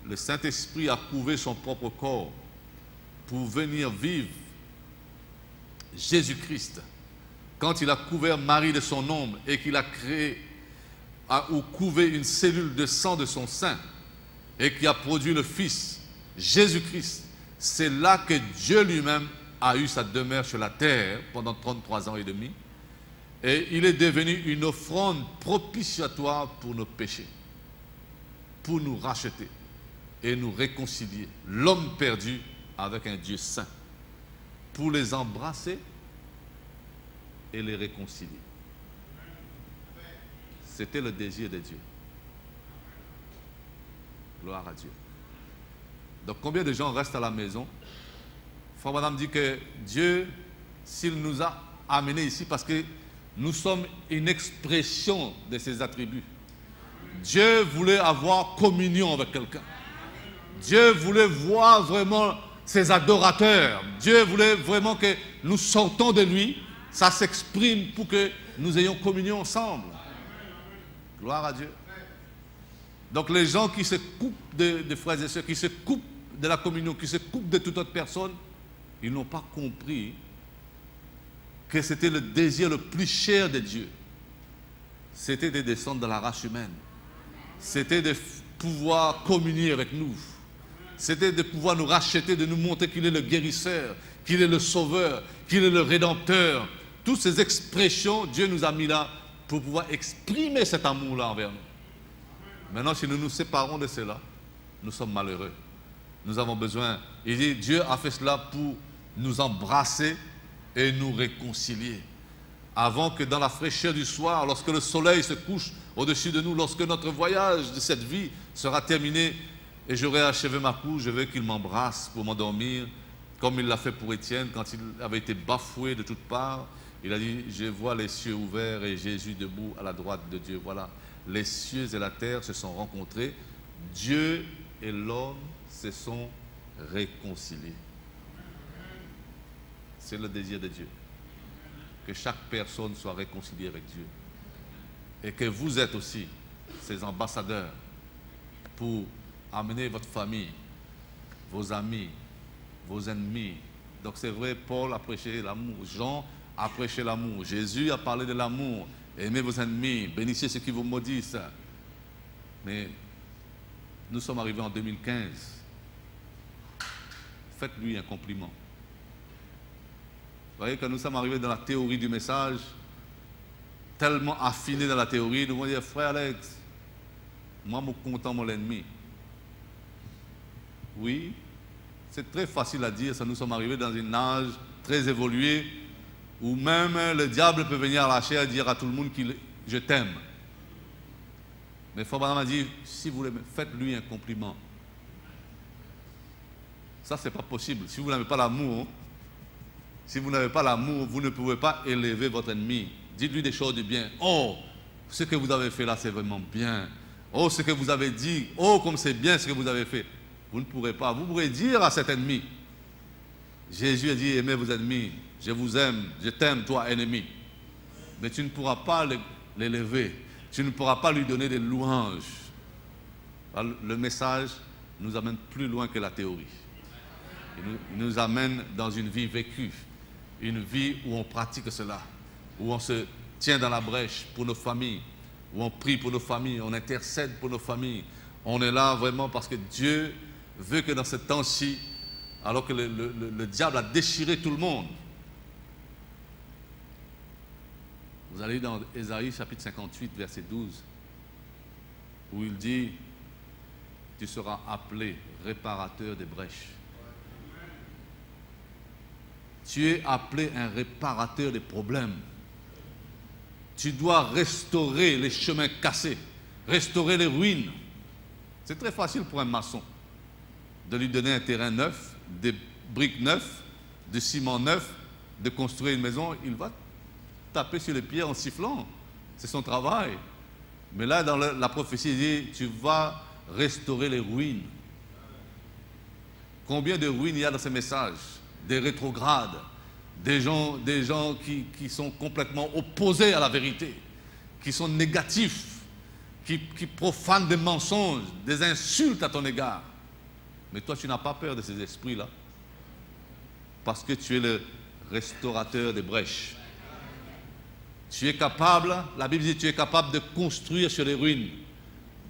Le Saint-Esprit a couvé son propre corps pour venir vivre Jésus-Christ. Quand il a couvert Marie de son ombre et qu'il a créé ou couvé une cellule de sang de son sein et qui a produit le Fils, Jésus-Christ, c'est là que Dieu lui-même a eu sa demeure sur la terre pendant 33 ans et demi. Et il est devenu une offrande propitiatoire pour nos péchés, pour nous racheter et nous réconcilier, l'homme perdu avec un Dieu saint, pour les embrasser et les réconcilier. C'était le désir de Dieu. Gloire à Dieu. Donc combien de gens restent à la maison? Frère Madame dit que Dieu, s'il nous a amenés ici, parce que nous sommes une expression de ses attributs. Dieu voulait avoir communion avec quelqu'un. Dieu voulait voir vraiment ses adorateurs. Dieu voulait vraiment que nous sortons de lui. Ça s'exprime pour que nous ayons communion ensemble. Gloire à Dieu. Donc les gens qui se coupent de frères et sœurs, qui se coupent de la communion, qui se coupent de toute autre personne, ils n'ont pas compris que c'était le désir le plus cher de Dieu. C'était de descendre dans la race humaine. C'était de pouvoir communier avec nous. C'était de pouvoir nous racheter, de nous montrer qu'il est le guérisseur, qu'il est le sauveur, qu'il est le rédempteur. Toutes ces expressions, Dieu nous a mis là pour pouvoir exprimer cet amour-là envers nous. Maintenant, si nous nous séparons de cela, nous sommes malheureux. Nous avons besoin. Il dit, Dieu a fait cela pour nous embrasser et nous réconcilier. Avant que dans la fraîcheur du soir, lorsque le soleil se couche au-dessus de nous, lorsque notre voyage de cette vie sera terminé et j'aurai achevé ma couche, je veux qu'il m'embrasse pour m'endormir, comme il l'a fait pour Étienne quand il avait été bafoué de toutes parts. Il a dit, je vois les cieux ouverts et Jésus debout à la droite de Dieu. Voilà, les cieux et la terre se sont rencontrés. Dieu et l'homme se sont réconciliés. C'est le désir de Dieu. Que chaque personne soit réconciliée avec Dieu. Et que vous êtes aussi ses ambassadeurs pour amener votre famille, vos amis, vos ennemis. Donc c'est vrai, Paul a prêché l'amour, Jean a prêché l'amour, Jésus a parlé de l'amour. Aimez vos ennemis, bénissez ceux qui vous maudissent. Mais nous sommes arrivés en 2015. Faites-lui un compliment. Vous voyez, quand nous sommes arrivés dans la théorie du message, tellement affinés dans la théorie, nous allons dire, frère Alex, moi, je suis content mon ennemi. Oui, c'est très facile à dire, ça nous sommes arrivés dans un âge très évolué, où même le diable peut venir à la chair et dire à tout le monde que je t'aime. Mais Frère Branham a dit, si vous voulez, faites-lui un compliment. Ça, ce n'est pas possible. Si vous n'avez pas l'amour, vous ne pouvez pas élever votre ennemi. Dites-lui des choses de bien. Oh, ce que vous avez fait là, c'est vraiment bien. Oh, ce que vous avez dit. Oh, comme c'est bien ce que vous avez fait. Vous ne pourrez pas. Vous pourrez dire à cet ennemi. Jésus a dit, aimez vos ennemis. Je vous aime, je t'aime, toi, ennemi. Mais tu ne pourras pas l'élever. Tu ne pourras pas lui donner des louanges. Le message nous amène plus loin que la théorie. Il nous amène dans une vie vécue. Une vie où on pratique cela. Où on se tient dans la brèche pour nos familles. Où on prie pour nos familles. On intercède pour nos familles. On est là vraiment parce que Dieu veut que dans ce temps-ci, alors que le diable a déchiré tout le monde, vous allez dans Ésaïe chapitre 58, verset 12, où il dit, tu seras appelé réparateur des brèches. Tu es appelé un réparateur des problèmes. Tu dois restaurer les chemins cassés, restaurer les ruines. C'est très facile pour un maçon de lui donner un terrain neuf, des briques neuves, du ciment neuf, de construire une maison. Il va taper sur les pieds en sifflant. C'est son travail. Mais là, dans la prophétie, il dit, tu vas restaurer les ruines. Combien de ruines il y a dans ces messages? Des rétrogrades, des gens qui sont complètement opposés à la vérité, qui sont négatifs, qui profanent des mensonges, des insultes à ton égard. Mais toi, tu n'as pas peur de ces esprits-là, parce que tu es le restaurateur des brèches. Tu es capable, la Bible dit, tu es capable de construire sur les ruines,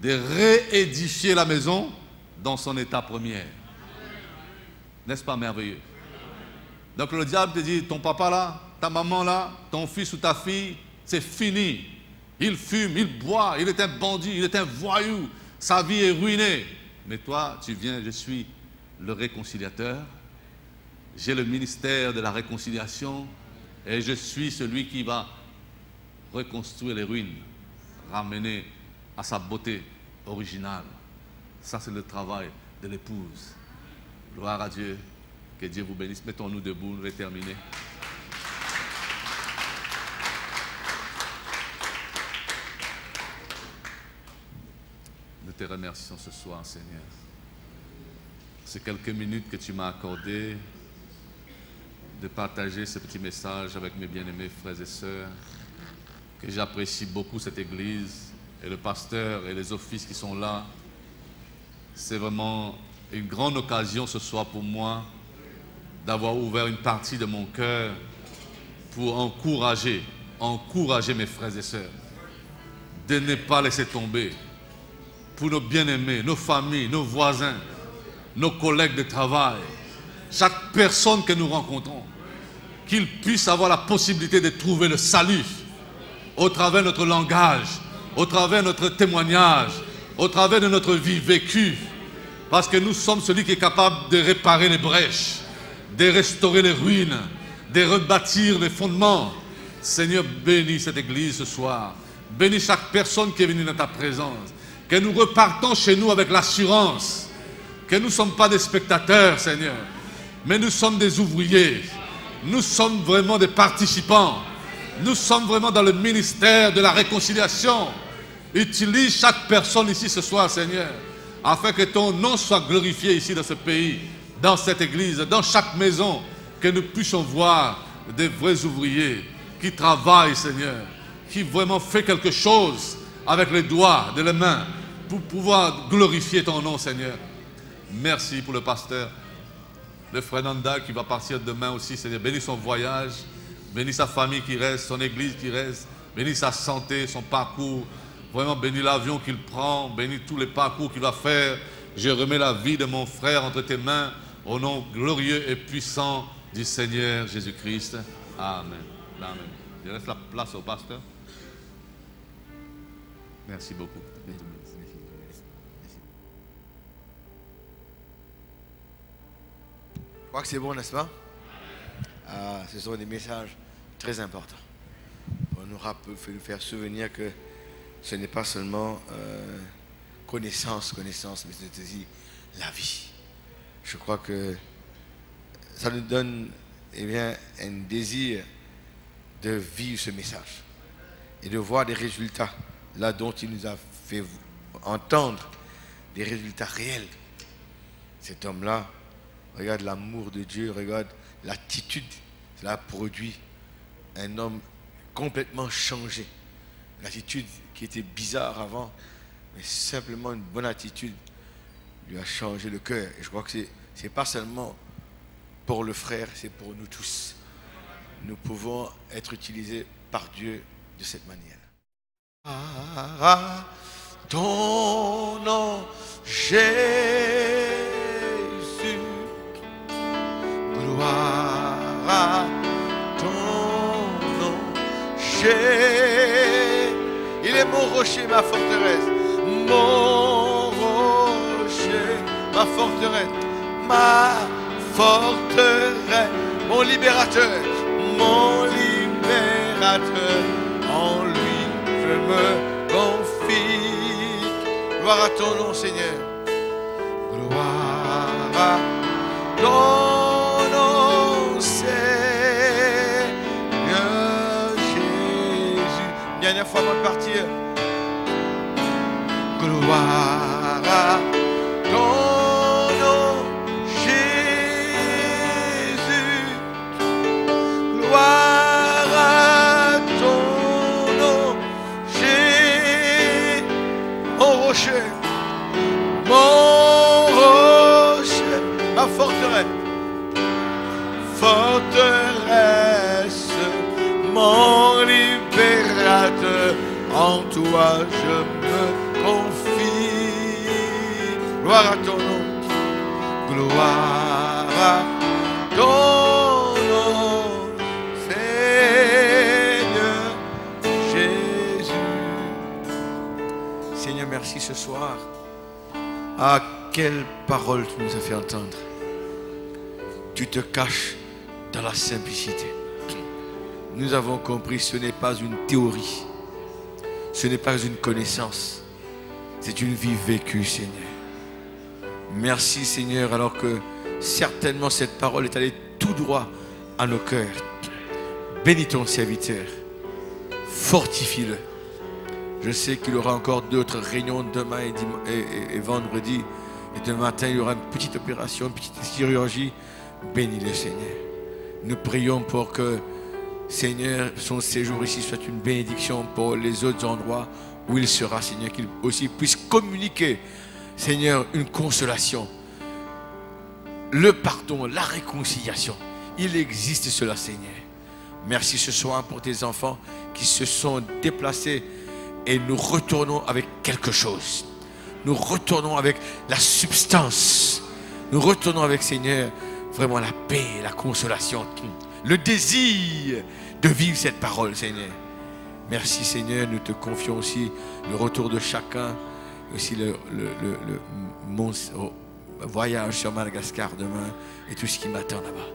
de réédifier la maison dans son état premier. N'est-ce pas merveilleux? Donc le diable te dit, ton papa là, ta maman là, ton fils ou ta fille, c'est fini. Il fume, il boit, il est un bandit, il est un voyou, sa vie est ruinée. Mais toi, tu viens, je suis le réconciliateur, j'ai le ministère de la réconciliation et je suis celui qui va reconstruire les ruines, ramener à sa beauté originale. Ça, c'est le travail de l'épouse. Gloire à Dieu. Que Dieu vous bénisse. Mettons-nous debout, nous allons terminer. Nous te remercions ce soir, Seigneur. Ces quelques minutes que tu m'as accordées de partager ce petit message avec mes bien-aimés frères et sœurs, que j'apprécie beaucoup cette église et le pasteur et les offices qui sont là. C'est vraiment une grande occasion ce soir pour moi d'avoir ouvert une partie de mon cœur pour encourager mes frères et sœurs, de ne pas laisser tomber, pour nos bien-aimés, nos familles, nos voisins, nos collègues de travail, chaque personne que nous rencontrons, qu'ils puissent avoir la possibilité de trouver le salut au travers de notre langage, au travers de notre témoignage, au travers de notre vie vécue, parce que nous sommes celui qui est capable de réparer les brèches, de restaurer les ruines, de rebâtir les fondements. Seigneur, bénis cette église ce soir. Bénis chaque personne qui est venue dans ta présence. Que nous repartons chez nous avec l'assurance que nous ne sommes pas des spectateurs, Seigneur, mais nous sommes des ouvriers. Nous sommes vraiment des participants. Nous sommes vraiment dans le ministère de la réconciliation. Utilise chaque personne ici ce soir, Seigneur, afin que ton nom soit glorifié ici dans ce pays, dans cette église, dans chaque maison, que nous puissions voir des vrais ouvriers qui travaillent, Seigneur, qui vraiment font quelque chose avec les doigts de les mains pour pouvoir glorifier ton nom, Seigneur. Merci pour le pasteur, le frère Nanda qui va partir demain aussi, Seigneur. Bénis son voyage, bénis sa famille qui reste, son église qui reste, bénis sa santé, son parcours. Vraiment, bénis l'avion qu'il prend, bénis tous les parcours qu'il va faire. Je remets la vie de mon frère entre tes mains, au nom glorieux et puissant du Seigneur Jésus-Christ. Amen. Amen. Je laisse la place au pasteur. Merci beaucoup. Je crois que c'est bon, n'est-ce pas? Ce sont des messages très importants. Pour nous faire souvenir que ce n'est pas seulement connaissance, mais c'est aussi la vie. Je crois que ça nous donne un désir de vivre ce message et de voir des résultats là dont il nous a fait entendre, des résultats réels. Cet homme-là, regarde l'amour de Dieu, regarde l'attitude, cela produit un homme complètement changé. L'attitude qui était bizarre avant, mais simplement une bonne attitude lui a changé le cœur. Et je crois que c'est pas seulement pour le frère, c'est pour nous tous. Nous pouvons être utilisés par Dieu de cette manière. Ton nom, Jésus, gloire à ton nom, Jésus. Il est mon rocher, ma forteresse, mon rocher, ma forteresse, mon libérateur, en lui à ton nom, Seigneur. Gloire à ton nom, Seigneur Jésus. Dernière fois avant de partir. Gloire à ton nom, Jésus. Gloire à ton nom, Jésus. Mon rocher, ma forteresse, mon libérateur, en toi je me confie. Gloire à ton nom, gloire à ton nom, Seigneur Jésus. Seigneur, merci ce soir. Ah, quelle parole tu nous as fait entendre. Tu te caches dans la simplicité. Nous avons compris, ce n'est pas une théorie. Ce n'est pas une connaissance. C'est une vie vécue, Seigneur. Merci, Seigneur, alors que certainement cette parole est allée tout droit à nos cœurs. Bénis ton serviteur. Fortifie-le. Je sais qu'il y aura encore d'autres réunions demain et vendredi. Et demain matin, il y aura une petite opération, une petite chirurgie. Bénis-le, Seigneur. Nous prions pour que, Seigneur, son séjour ici soit une bénédiction pour les autres endroits où il sera, Seigneur. Qu'il aussi puisse communiquer, Seigneur, une consolation. Le pardon, la réconciliation. Il existe cela, Seigneur. Merci ce soir pour tes enfants qui se sont déplacés. Et nous retournons avec quelque chose. Nous retournons avec la substance. Nous retournons avec, Seigneur, vraiment la paix, la consolation. Le désir de vivre cette parole, Seigneur. Merci, Seigneur. Nous te confions aussi le retour de chacun. Aussi mon voyage sur Madagascar demain. Et tout ce qui m'attend là-bas.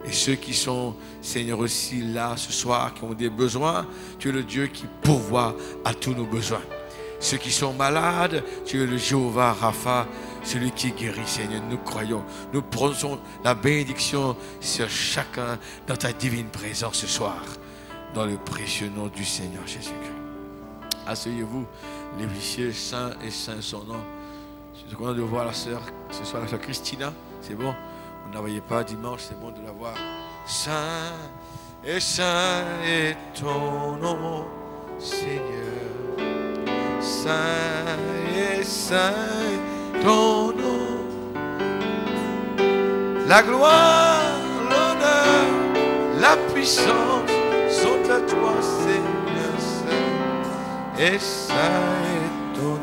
Et ceux qui sont, Seigneur, aussi là ce soir, qui ont des besoins, tu es le Dieu qui pourvoit à tous nos besoins. Ceux qui sont malades, tu es le Jéhovah Rapha, celui qui guérit, Seigneur. Nous croyons, nous prononçons la bénédiction sur chacun dans ta divine présence ce soir, dans le précieux nom du Seigneur Jésus-Christ. Asseyez-vous, les huissiers, saint et saint son nom. Je suis content de voir la sœur, ce soir la sœur Christina, c'est bon. On ne la voyait pas dimanche, c'est bon de la voir. Saint est ton nom, Seigneur. Saint est ton nom. La gloire, l'honneur, la puissance sont à toi, Seigneur. Saint et ton nom.